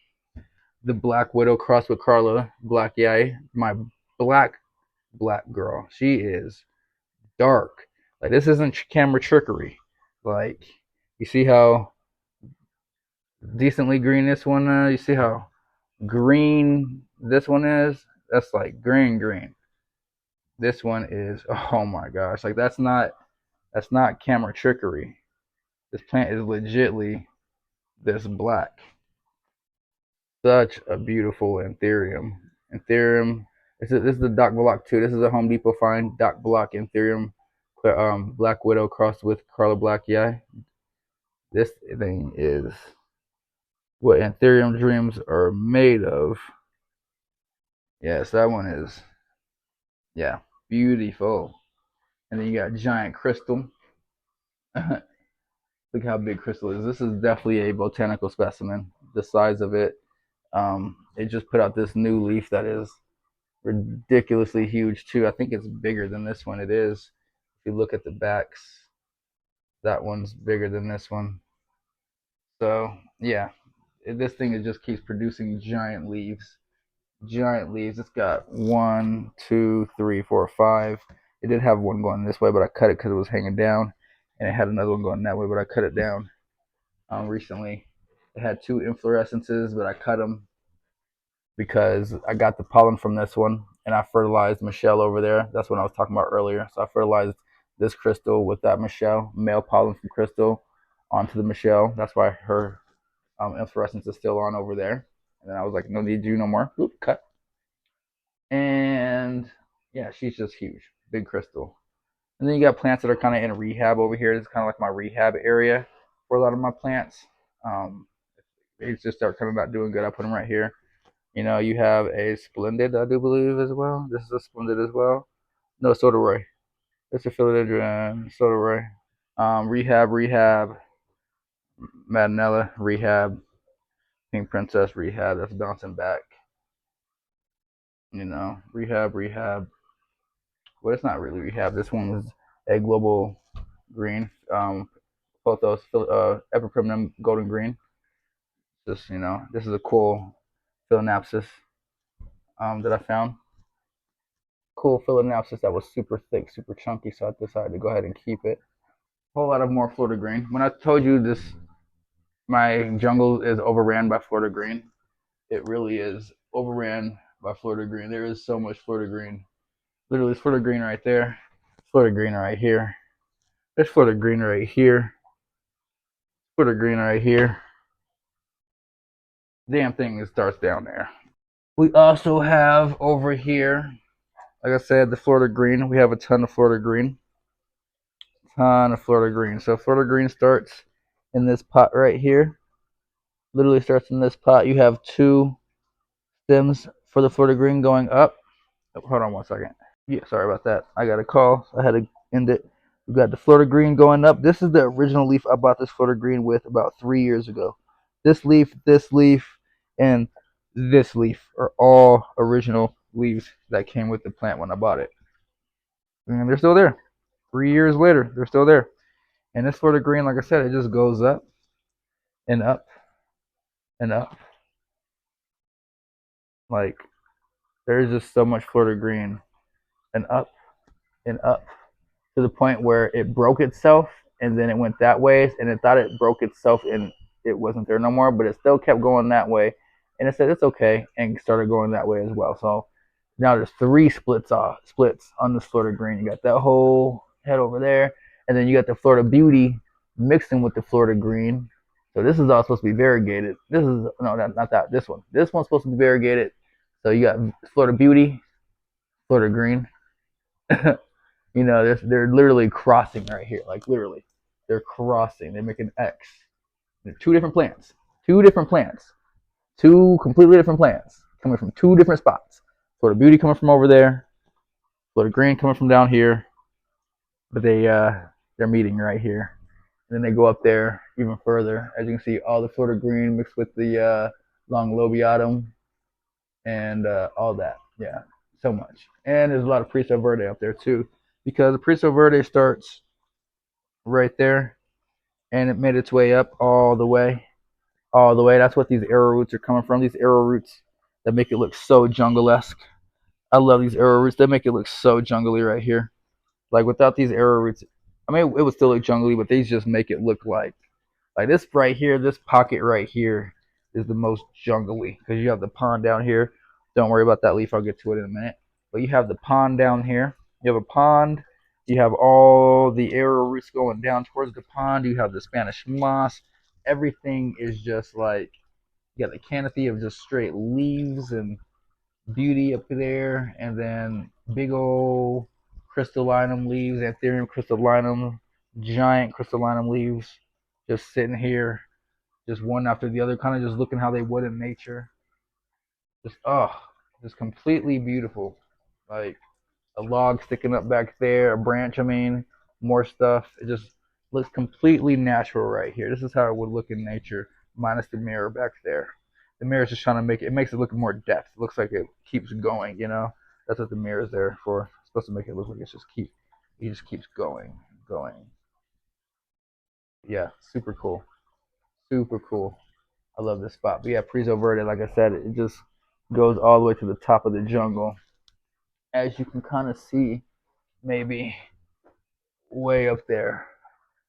the Black Widow crossed with Carla Black Eye, my black girl. She is dark. Like this isn't camera trickery. Like you see how decently green this one is. You see how green this one is. That's like green. This one is, oh my gosh, like that's not camera trickery. This plant is legitly this black. Such a beautiful anthurium. Anthurium. This is the Doc Block 2. This is a Home Depot find. Doc Block Anthurium, Black Widow crossed with Carla Black. Yeah, this thing is what Anthurium dreams are made of. Yes, that one is, yeah, beautiful. And then you got giant crystal. Look how big crystal is. This is definitely a botanical specimen. The size of it. It just put out this new leaf that is ridiculously huge too. I think it's bigger than this one. It is. If you look at the backs, that one's bigger than this one. So yeah, this thing it just keeps producing giant leaves. Giant leaves. It's got one, two, three, four, five. It did have one going this way, but I cut it because it was hanging down, and it had another one going that way, but I cut it down recently. It had two inflorescences, but I cut them because I got the pollen from this one and I fertilized Michelle over there. That's what I was talking about earlier. So I fertilized this crystal with that Michelle, male pollen from crystal onto the Michelle. That's why her inflorescence is still on over there. And then I was like, no need you no more. Oop, cut. And yeah, she's just huge. Big crystal. And then you got plants that are kind of in rehab over here. This is kind of like my rehab area for a lot of my plants. Um, they just start kind of not doing good. I put them right here. You know, you have a Splendid, I do believe, as well. This is a Splendid as well. No, Soderoy. It's a philodendron, Soderoy. Rehab, Madanella, Rehab, Pink Princess, Rehab. That's bouncing back. You know, Rehab. Well, it's not really Rehab. This one was a global green. Photos, Epiprimnum golden green. Just, you know, this is a cool Philonapsis that I found. Cool Philonapsis that was super thick, super chunky, so I decided to go ahead and keep it. A whole lot of more Florida green. When I told you this, my jungle is overran by Florida green, it really is overran by Florida green. There is so much Florida green. Literally, it's Florida green right there. Florida green right here. There's Florida green right here. Florida green right here. Damn thing starts down there. We also have over here, like I said, the Florida green. We have a ton of Florida green. Ton of Florida green. So Florida green starts in this pot right here. Literally starts in this pot. You have two stems for the Florida green going up. Oh, hold on one second. Yeah, sorry about that. I got a call, so I had to end it. We got the Florida green going up. This is the original leaf I bought this Florida green with about 3 years ago. This leaf, and this leaf are all original leaves that came with the plant when I bought it. And they're still there. 3 years later, they're still there. And this Florida green, like I said, it just goes up and up and up. Like, there's just so much Florida green and up and up to the point where it broke itself, and then it went that way, and it thought it broke itself and it wasn't there no more, but it still kept going that way, and it said it's okay and started going that way as well. So now there's three splits on this Florida green. You got that whole head over there, and then you got the Florida Beauty mixing with the Florida green. So this is all supposed to be variegated. This is no, not that. This one. This one's supposed to be variegated. So you got Florida Beauty, Florida green. You know, they're literally crossing right here. Like literally, they're crossing. They make an X. They're two different plants. Two different plants. Two completely different plants coming from two different spots. Florida Beauty coming from over there. Florida Green coming from down here. But they're meeting right here. And then they go up there even further. As you can see, all the Florida Green mixed with the long lobiatum and all that. Yeah, so much. And there's a lot of Preso Verde up there too, because the Preso Verde starts right there, and it made its way up all the way, all the way. That's what these arrow roots are coming from. These arrow roots that make it look so jungle-esque. I love these arrow roots. They make it look so jungly right here. Like without these arrow roots, I mean, it would still look jungly, but these just make it look like this right here, this pocket right here is the most jungly because you have the pond down here. Don't worry about that leaf. I'll get to it in a minute. But you have the pond down here. You have a pond. You have all the arrow roots going down towards the pond. You have the Spanish moss. Everything is just like you got the canopy of just straight leaves and beauty up there, and then big old crystallinum leaves, anthurium crystallinum, giant crystallinum leaves, just sitting here, just one after the other, kind of just looking how they would in nature. Just just completely beautiful. Like a log sticking up back there, a branch. I mean, more stuff. It just looks completely natural right here. This is how it would look in nature, minus the mirror back there. The mirror is just trying to make it. It makes it look more depth. It looks like it keeps going. You know, that's what the mirror is there for. It's supposed to make it look like it's just keep. It just keeps going, going. Yeah, super cool, super cool. I love this spot. But yeah, Preso Verde, like I said, it just goes all the way to the top of the jungle. As you can kind of see, maybe way up there.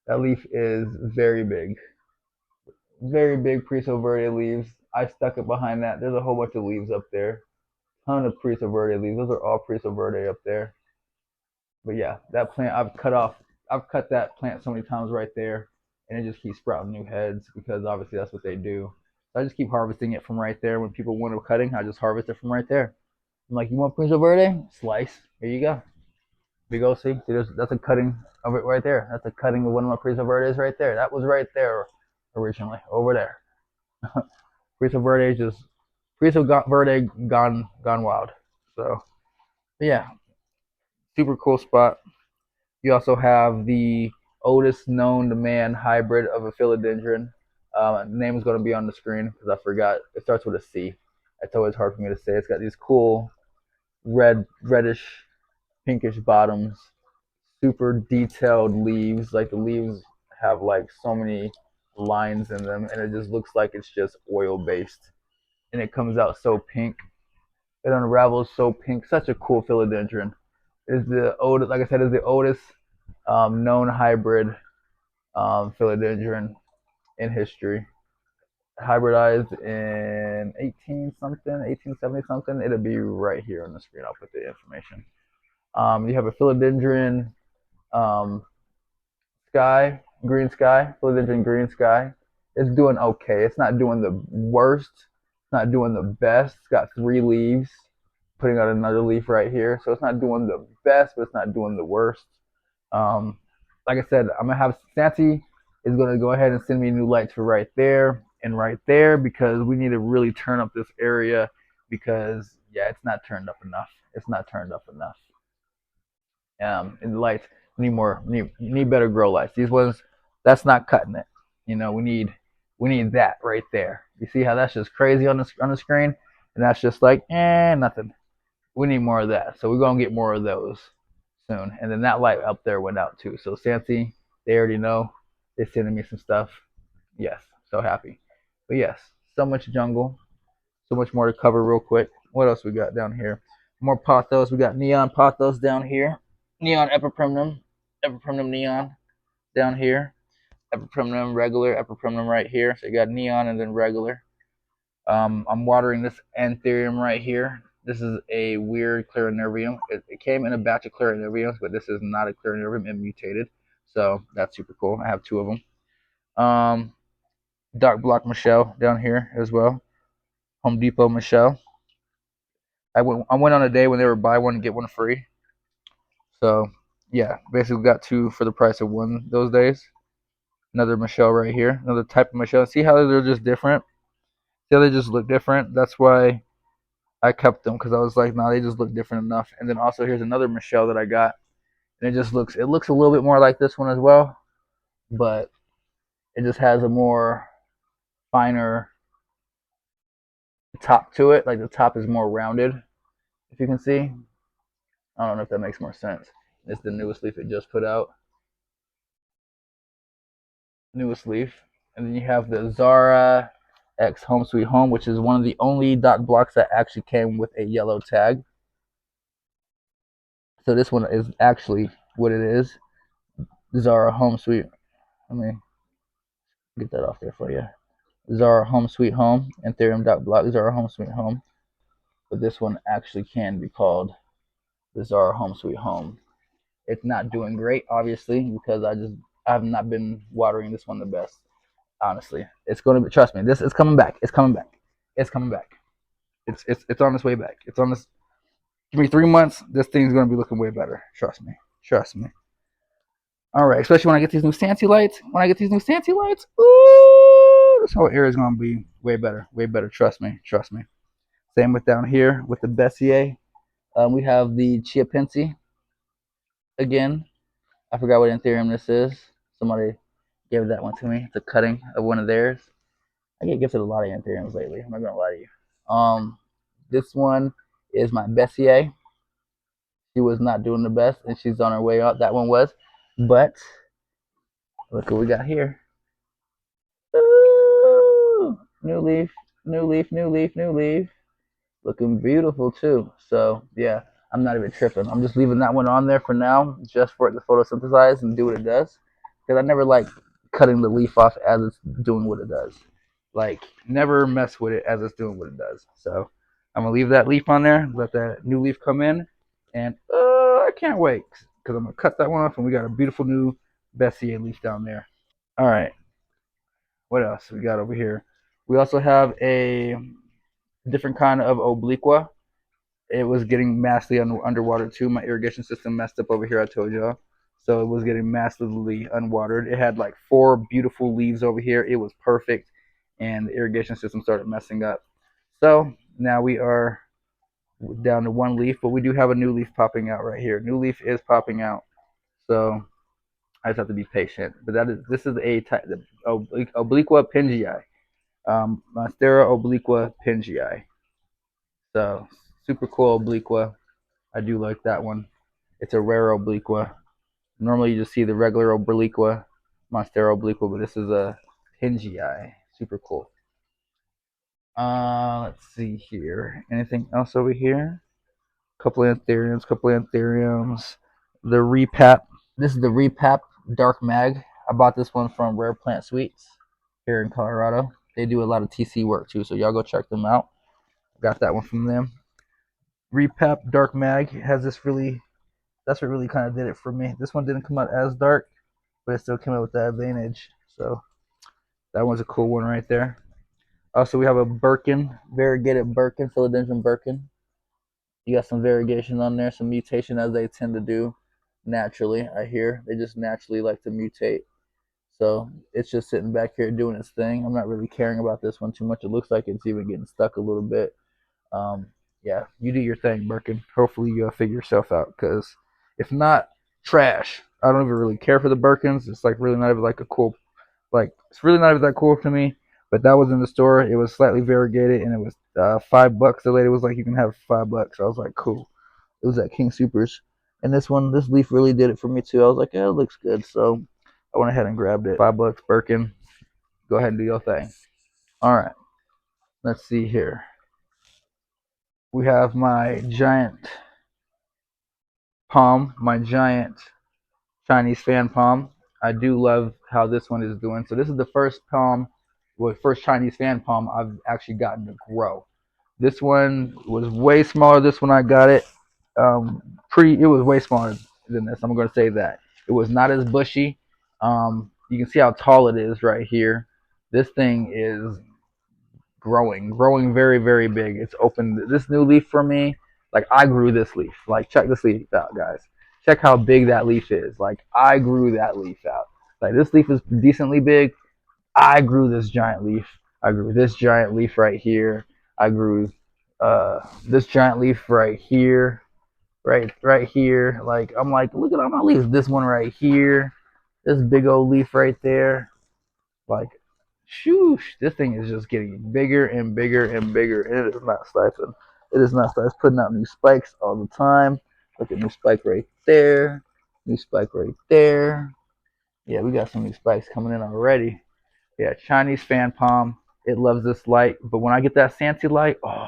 That leaf is very big Preso Verde leaves. I stuck it behind that. There's a whole bunch of leaves up there. Ton of Preso Verde leaves. Those are all Preso Verde up there. But yeah, that plant I've cut off. I've cut that plant so many times right there, and it just keeps sprouting new heads because obviously that's what they do. So I just keep harvesting it from right there. When people want a cutting, I just harvest it from right there. I'm like, you want Preso Verde? Slice. Here you go. Big O, see, that's a cutting of it right there. That's a cutting of one of my Preso Verdes right there. That was right there originally, over there. Preso Verde just Verde gone wild. So yeah, super cool spot. You also have the oldest known to man hybrid of a philodendron. The name is going to be on the screen because I forgot. It starts with a C. It's always hard for me to say. It's got these cool reddish, pinkish bottoms, super detailed leaves. Like the leaves have like so many lines in them, and it just looks like it's just oil based. And it comes out so pink. It unravels so pink. Such a cool philodendron. Is the oldest, like I said, is the oldest known hybrid philodendron in history. Hybridized in 18 something, 1870 something. It'll be right here on the screen. I'll put the information. You have a philodendron um, philodendron green sky. It's doing okay. It's not doing the worst. It's not doing the best. It's got three leaves, putting out another leaf right here. So it's not doing the best, but it's not doing the worst. Um, like I said, I'm gonna have Santi is gonna go ahead and send me new lights for right there and right there because we need to really turn up this area because yeah, it's not turned up enough. It's not turned up enough. And the lights we need more. We need better grow lights. These ones, that's not cutting it. You know, we need that right there. You see how that's just crazy on the screen, and that's just like nothing. We need more of that. So we're gonna get more of those soon. And then that light up there went out too. So Sansi, they already know. They're sending me some stuff. Yes, so happy. But yes, so much jungle, so much more to cover real quick. What else we got down here? More pothos. We got neon pothos down here. Neon epiprimnum neon down here. Epiprimnum regular, epiprimnum right here. So you got neon and then regular. I'm watering this anthurium right here. This is a weird clarinervium. It came in a batch of clarinerviums, but this is not a clarinervium. It mutated. So that's super cool. I have two of them. Dark block Michelle down here as well. Home Depot Michelle. I went on a day when they were buy one get one free. So yeah, basically got two for the price of one those days. Another Michelle right here, another type of Michelle. See how they're just different? See how they just look different? That's why I kept them because I was like, nah, they just look different enough. And then also here's another Michelle that I got, and it looks a little bit more like this one as well, but it just has a more finer top to it. Like the top is more rounded, if you can see. I don't know if that makes more sense. It's the newest leaf it just put out. Newest leaf. And then you have the Zara X Home Sweet Home, which is one of the only dot blocks that actually came with a yellow tag. So this one is actually what it is. Zara Home Sweet. Let me get that off there for you. Zara Home Sweet Home, Anthurium dot block, Zara Home Sweet Home. But this one actually can be called the Zara Home Sweet Home. It's not doing great, obviously, because I have not been watering this one the best. Honestly, it's going to be. Trust me, this is coming back. It's coming back. It's coming back. It's on its way back. It's on this. Give me 3 months. This thing's going to be looking way better. Trust me. Trust me. All right, especially when I get these new Santy lights. When I get these new Santy lights, ooh, this whole area is going to be way better. Way better. Trust me. Trust me. Same with down here with the Bessier. We have the Chiapensi again. I forgot what anthurium this is. Somebody gave that one to me. It's a cutting of one of theirs. I get gifted a lot of anthuriums lately. I'm not gonna lie to you. This one is my Bessier. She was not doing the best, and she's on her way out. That one was, but look what we got here. Ooh, new leaf, new leaf, new leaf, new leaf. Looking beautiful too. So yeah, I'm not even tripping. I'm just leaving that one on there for now, just for it to photosynthesize and do what it does. Because I never like cutting the leaf off as it's doing what it does. Like never mess with it as it's doing what it does. So I'm gonna leave that leaf on there, let that new leaf come in, and I can't wait because I'm gonna cut that one off, and we got a beautiful new Bessier leaf down there. All right, what else we got over here? We also have a different kind of obliqua. It was getting massively underwater too. My irrigation system messed up over here, I told y'all. So it was getting massively unwatered. It had like 4 beautiful leaves over here. It was perfect. And the irrigation system started messing up. So now we are down to 1 leaf, but we do have a new leaf popping out right here. New leaf is popping out. So I just have to be patient. But this is a type, Obliqua pingii. Monstera obliqua pingii. So super cool obliqua. I do like that one. It's a rare obliqua. Normally you just see the regular obliqua, Monstera obliqua, but this is a pingii. Super cool. Let's see here. Anything else over here? Couple of anthuriums. The repap. This is the repap dark mag. I bought this one from Rare Plant Sweets here in Colorado. They do a lot of TC work too, so y'all go check them out. Got that one from them. Repap dark mag has this really. That's what really kind of did it for me. This one didn't come out as dark, but it still came out with that advantage. So that one's a cool one right there. Also, we have a Birkin, variegated Birkin, philodendron Birkin. You got some variegation on there, some mutation as they tend to do naturally. I hear they just naturally like to mutate. So it's just sitting back here doing its thing. I'm not really caring about this one too much. It looks like it's even getting stuck a little bit. Um, yeah, you do your thing, Birkin. Hopefully you'll figure yourself out, because if not, trash. I don't even really care for the Birkins. It's like really not even like a cool, like it's really not even that cool to me. But that was in the store. It was slightly variegated, and it was $5. The lady was like, "You can have $5." I was like, "Cool." It was at King Supers, and this leaf really did it for me too. I was like, "Yeah, it looks good," so I went ahead and grabbed it. $5, Birkin. Go ahead and do your thing. All right, let's see here. We have my giant palm, my giant Chinese fan palm. I do love how this one is doing. So this is the first palm, well, first Chinese fan palm I've actually gotten to grow. This one was way smaller. This one I got it it was way smaller than this. I'm gonna say that it was not as bushy. You can see how tall it is right here. This thing is growing very, very big. It's opened this new leaf for me. Like I grew this leaf. Like check this leaf out, guys. Check how big that leaf is. Like I grew that leaf out. Like this leaf is decently big. I grew this giant leaf. I grew this giant leaf right here. I grew this giant leaf right here, right here. Like I'm like, look at all my leaves. This one right here, this big old leaf right there. Like, shoosh, this thing is just getting bigger and bigger and bigger. And it is not stifling. It is not stifling. It's putting out new spikes all the time. Look at new spike right there. New spike right there. Yeah, we got some new spikes coming in already. Yeah, Chinese fan palm. It loves this light, but when I get that Santy light, oh,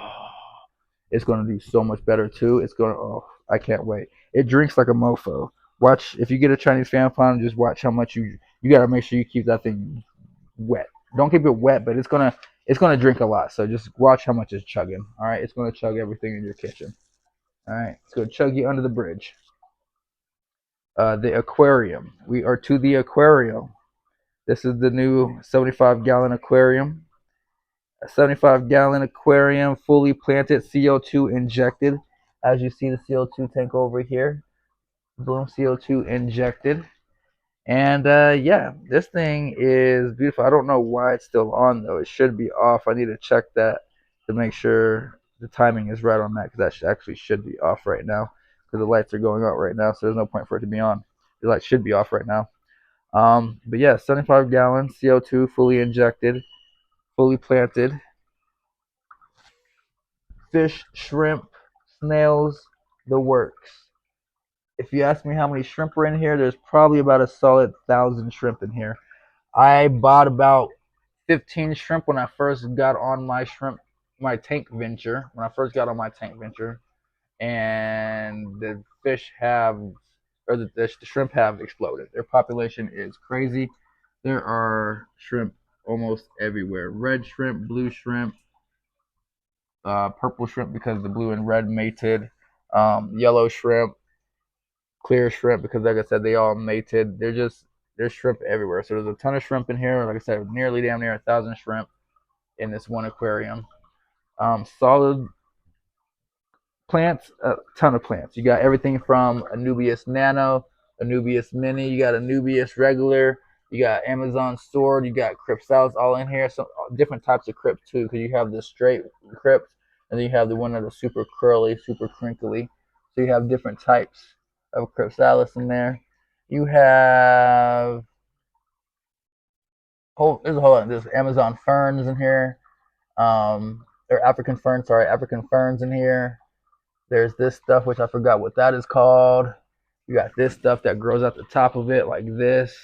it's gonna do so much better too. It's gonna, oh, I can't wait. It drinks like a mofo. Watch if you get a Chinese fan palm, just watch how much you gotta make sure you keep that thing wet. Don't keep it wet, but it's gonna drink a lot. So just watch how much it's chugging. All right, it's gonna chug everything in your kitchen. All right, it's gonna chug you under the bridge. The aquarium. We are to the aquarium. This is the new 75-gallon aquarium. A 75-gallon aquarium, fully planted, CO2 injected. As you see the CO2 tank over here. Boom, CO2 injected. And yeah, this thing is beautiful. I don't know why it's still on though. It should be off. I need to check that to make sure the timing is right on that because that actually should be off right now because the lights are going out right now. So there's no point for it to be on. The light should be off right now. But yeah, 75 gallons, CO2, fully injected, fully planted. Fish, shrimp, snails, the works. If you ask me how many shrimp are in here, there's probably about a solid 1,000 shrimp in here. I bought about 15 shrimp when I first got on my tank venture. When I first got on my tank venture, and the fish have, or the shrimp have exploded. Their population is crazy. There are shrimp almost everywhere. Red shrimp, blue shrimp, purple shrimp because the blue and red mated, yellow shrimp, clear shrimp because, like I said, they all mated. There's shrimp everywhere. So there's a ton of shrimp in here. Like I said, nearly damn near 1,000 shrimp in this one aquarium. Solid plants, a ton of plants. You got everything from Anubias Nano, Anubias Mini. You got Anubias Regular. You got Amazon Sword. You got Cryptsalis all in here. Some different types of crypt too, because you have the straight crypt, and then you have the one that is super curly, super crinkly. So you have different types of Cryptsalis in there. You have there's a whole lot. There's Amazon ferns in here. Or African ferns. Sorry, African ferns in here. There's this stuff which I forgot what that is called. You got this stuff that grows at the top of it like this,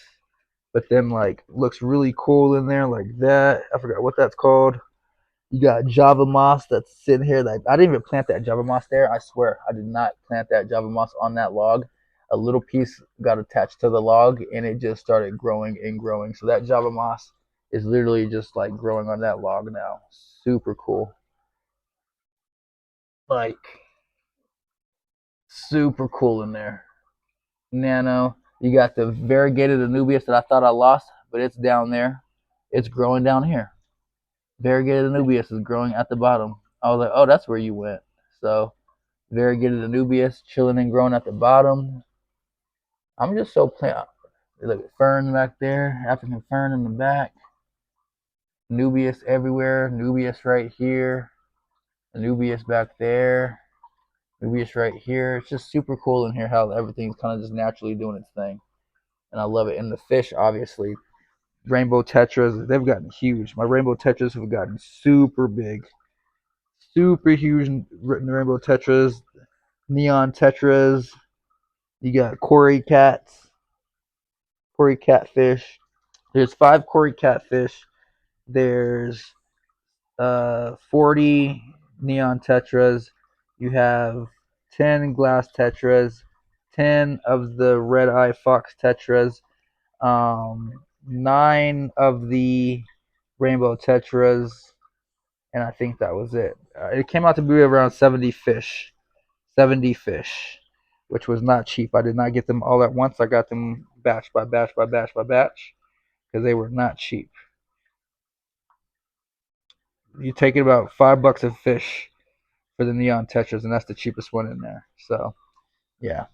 but then like looks really cool in there like that. I forgot what that's called. You got Java moss that's sitting here. Like I didn't even plant that Java moss there. I swear I did not plant that Java moss on that log. A little piece got attached to the log and it just started growing and growing. So that Java moss is literally just like growing on that log now. Super cool. Like super cool in there. Nano. You got the variegated Anubias that I thought I lost, but it's down there. It's growing down here. Variegated Anubias is growing at the bottom. I was like, oh, that's where you went. So variegated Anubias chilling and growing at the bottom. I'm just so playing. Look at fern back there, African fern in the back. Nubius everywhere. Nubius right here. Nubius back there. Nubius right here. It's just super cool in here how everything's kind of just naturally doing its thing. And I love it. And the fish, obviously, rainbow tetras, they've gotten huge. My rainbow tetras have gotten super big, super huge. Rainbow tetras, neon tetras. You got Cory cats, Cory catfish. There's 5 Cory catfish. There's 40 neon tetras. You have 10 glass tetras, 10 of the red eye fox tetras, 9 of the rainbow tetras, and I think that was it. It came out to be around 70 fish, which was not cheap. I did not get them all at once. I got them batch by batch by batch by batch because they were not cheap. You take it about $5 a fish for the neon tetras, and that's the cheapest one in there. So yeah,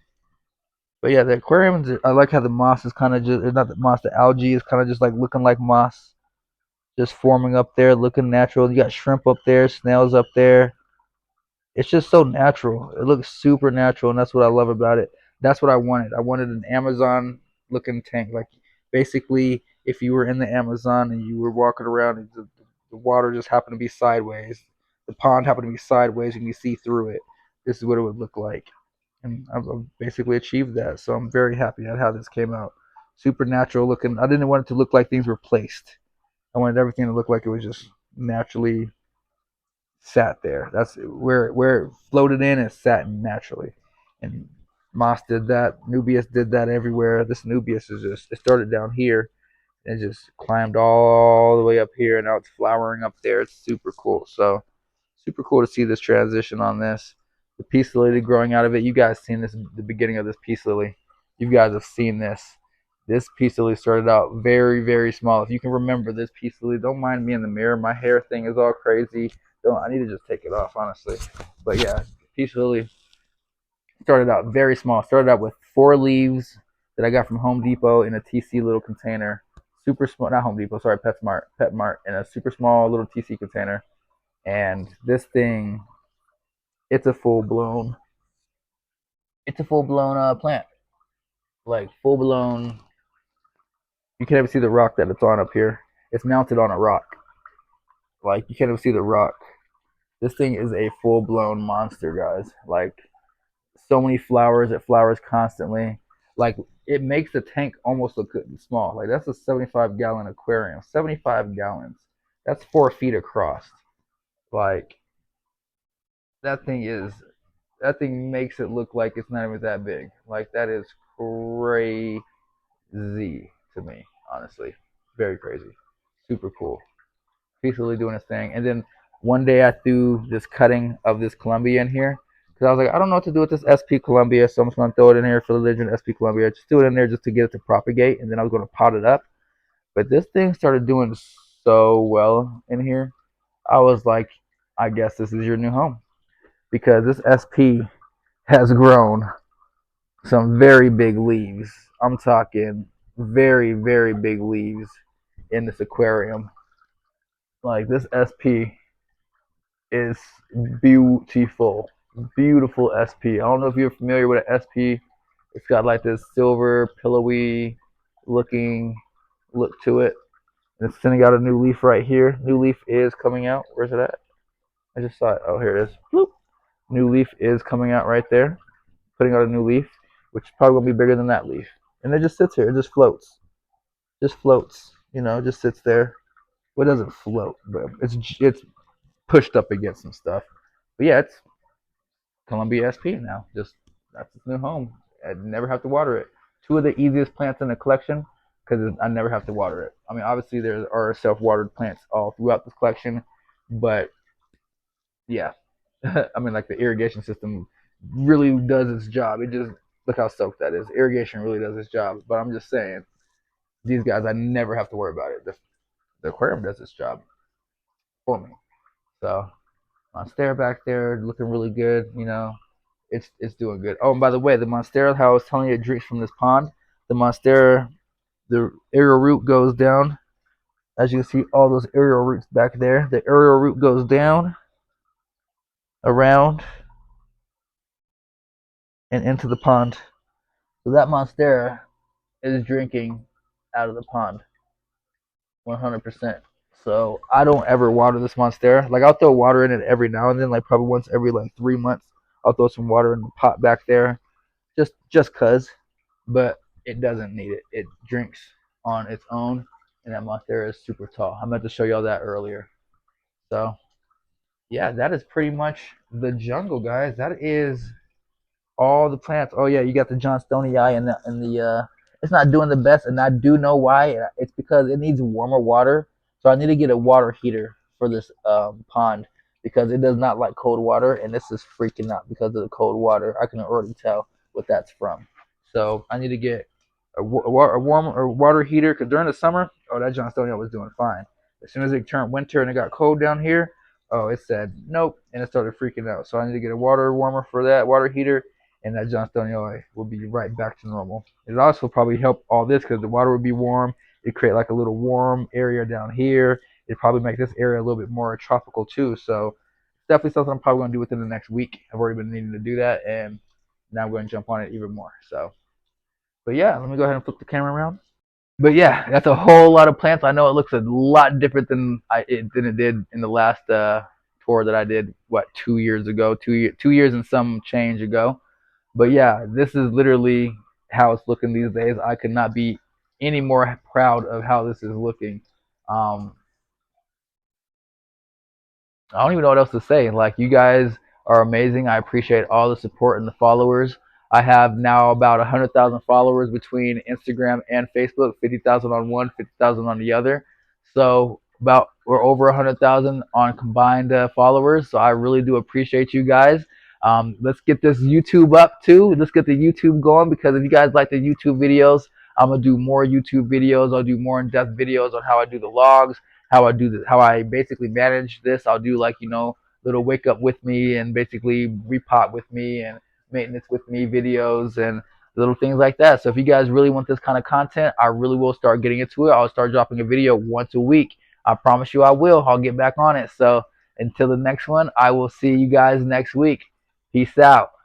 but yeah, the aquariums. I like how the moss is kind of just not the moss. The algae is kind of just like looking like moss, just forming up there, looking natural. You got shrimp up there, snails up there. It's just so natural. It looks super natural, and that's what I love about it. That's what I wanted. I wanted an Amazon looking tank. Like basically, if you were in the Amazon and you were walking around, and the water just happened to be sideways, the pond happened to be sideways, and you see through it. This is what it would look like, and I've basically achieved that. So I'm very happy at how this came out. Super natural looking. I didn't want it to look like things were placed. I wanted everything to look like it was just naturally sat there. That's where it floated in and sat naturally. And Moss did that. Nubius did that everywhere. This Nubius is just it started down here and it just climbed all the way up here and now it's flowering up there. It's super cool. So super cool to see this transition on this. The peace lily growing out of it. You guys seen this the beginning of this peace lily. You guys have seen this. This peace lily started out very, very small. If you can remember this peace lily, don't mind me in the mirror. My hair thing is all crazy. Don't I need to just take it off, honestly. But yeah, peace lily started out very small. Started out with 4 leaves that I got from Home Depot in a TC little container. Super small, not Home Depot, sorry, PetMart in a super small little TC container. And this thing, it's a full blown, plant, like full blown. You can't even see the rock that it's on up here. It's mounted on a rock. Like you can't even see the rock. This thing is a full blown monster, guys. Like so many flowers. It flowers constantly. Like it makes the tank almost look small. Like that's a 75-gallon aquarium. 75 gallons. That's 4 feet across. Like that thing is. That thing makes it look like it's not even that big. Like that is crazy to me, honestly. Very crazy. Super cool. Peacefully doing his thing. And then one day I threw this cutting of this Columbia in here because I was like, I don't know what to do with this SP Columbia, so I'm just gonna throw it in here for the Legend SP Columbia. Just threw it in there just to get it to propagate, and then I was gonna pot it up. But this thing started doing so well in here. I was like, I guess this is your new home because this SP has grown some very big leaves. I'm talking very, very big leaves in this aquarium. Like this SP is beautiful. Beautiful SP. I don't know if you're familiar with an SP. It's got like this silver, pillowy looking look to it. And it's sending out a new leaf right here. New leaf is coming out. Where's it at? I just saw it. Oh, here it is. Bloop. New leaf is coming out right there. Putting out a new leaf, which is probably gonna be bigger than that leaf. And it just sits here. It just floats. Just floats. You know, just sits there. Well, it doesn't float, but it's pushed up against some stuff. But yeah, it's Columbia SP now. Just that's its new home. I never have to water it. Two of the easiest plants in the collection because I never have to water it. I mean, obviously there are self-watered plants all throughout this collection, but yeah, I mean like the irrigation system really does its job. It just look how soaked that is. Irrigation really does its job. But I'm just saying, these guys I never have to worry about it. The aquarium does its job for me. So Monstera back there looking really good. You know, it's doing good. Oh, and by the way, the Monstera, how I was telling you, it drinks from this pond. The Monstera, the aerial root goes down. As you can see, all those aerial roots back there. The aerial root goes down, around, and into the pond. So that Monstera is drinking out of the pond, 100%. So I don't ever water this Monstera. Like I'll throw water in it every now and then, like probably once every like 3 months. I'll throw some water in the pot back there, just cause. But it doesn't need it. It drinks on its own, and that Monstera is super tall. I meant to show y'all that earlier. So yeah, that is pretty much the jungle, guys. That is all the plants. Oh yeah, you got the Johnstonii and the it's not doing the best, and I do know why. It's because it needs warmer water. So I need to get a water heater for this pond because it does not like cold water, and this is freaking out because of the cold water. I can already tell what that's from. So I need to get a warm or water heater because during the summer, oh, that Johnstonii was doing fine. As soon as it turned winter and it got cold down here, oh, it said nope, and it started freaking out. So I need to get a water warmer for that water heater, and that Johnstonii will be right back to normal. It also probably help all this because the water would be warm. It create like a little warm area down here. It probably make this area a little bit more tropical too. So it's definitely something I'm probably gonna do within the next week. I've already been needing to do that, and now I'm going to jump on it even more. So, but yeah, let me go ahead and flip the camera around. But yeah, that's a whole lot of plants. I know it looks a lot different than it did in the last tour that I did. What 2 years ago? 2 years and some change ago. But yeah, this is literally how it's looking these days. I could not be any more proud of how this is looking. Um, I don't even know what else to say. Like, you guys are amazing. I appreciate all the support and the followers. I have now about 100,000 followers between Instagram and Facebook. 50,000 on one, 50,000 on the other. So about we're over 100,000 on combined followers. So I really do appreciate you guys. Let's get this YouTube up too. Let's get the YouTube going because if you guys like the YouTube videos, I'm gonna do more YouTube videos. I'll do more in-depth videos on how I do the logs, how I do this, how I basically manage this. I'll do like little wake up with me and basically repot with me and maintenance with me videos and little things like that. So if you guys really want this kind of content, I really will start getting into it. I'll start dropping a video once a week. I promise you I will. I'll get back on it. So until the next one, I will see you guys next week. Peace out.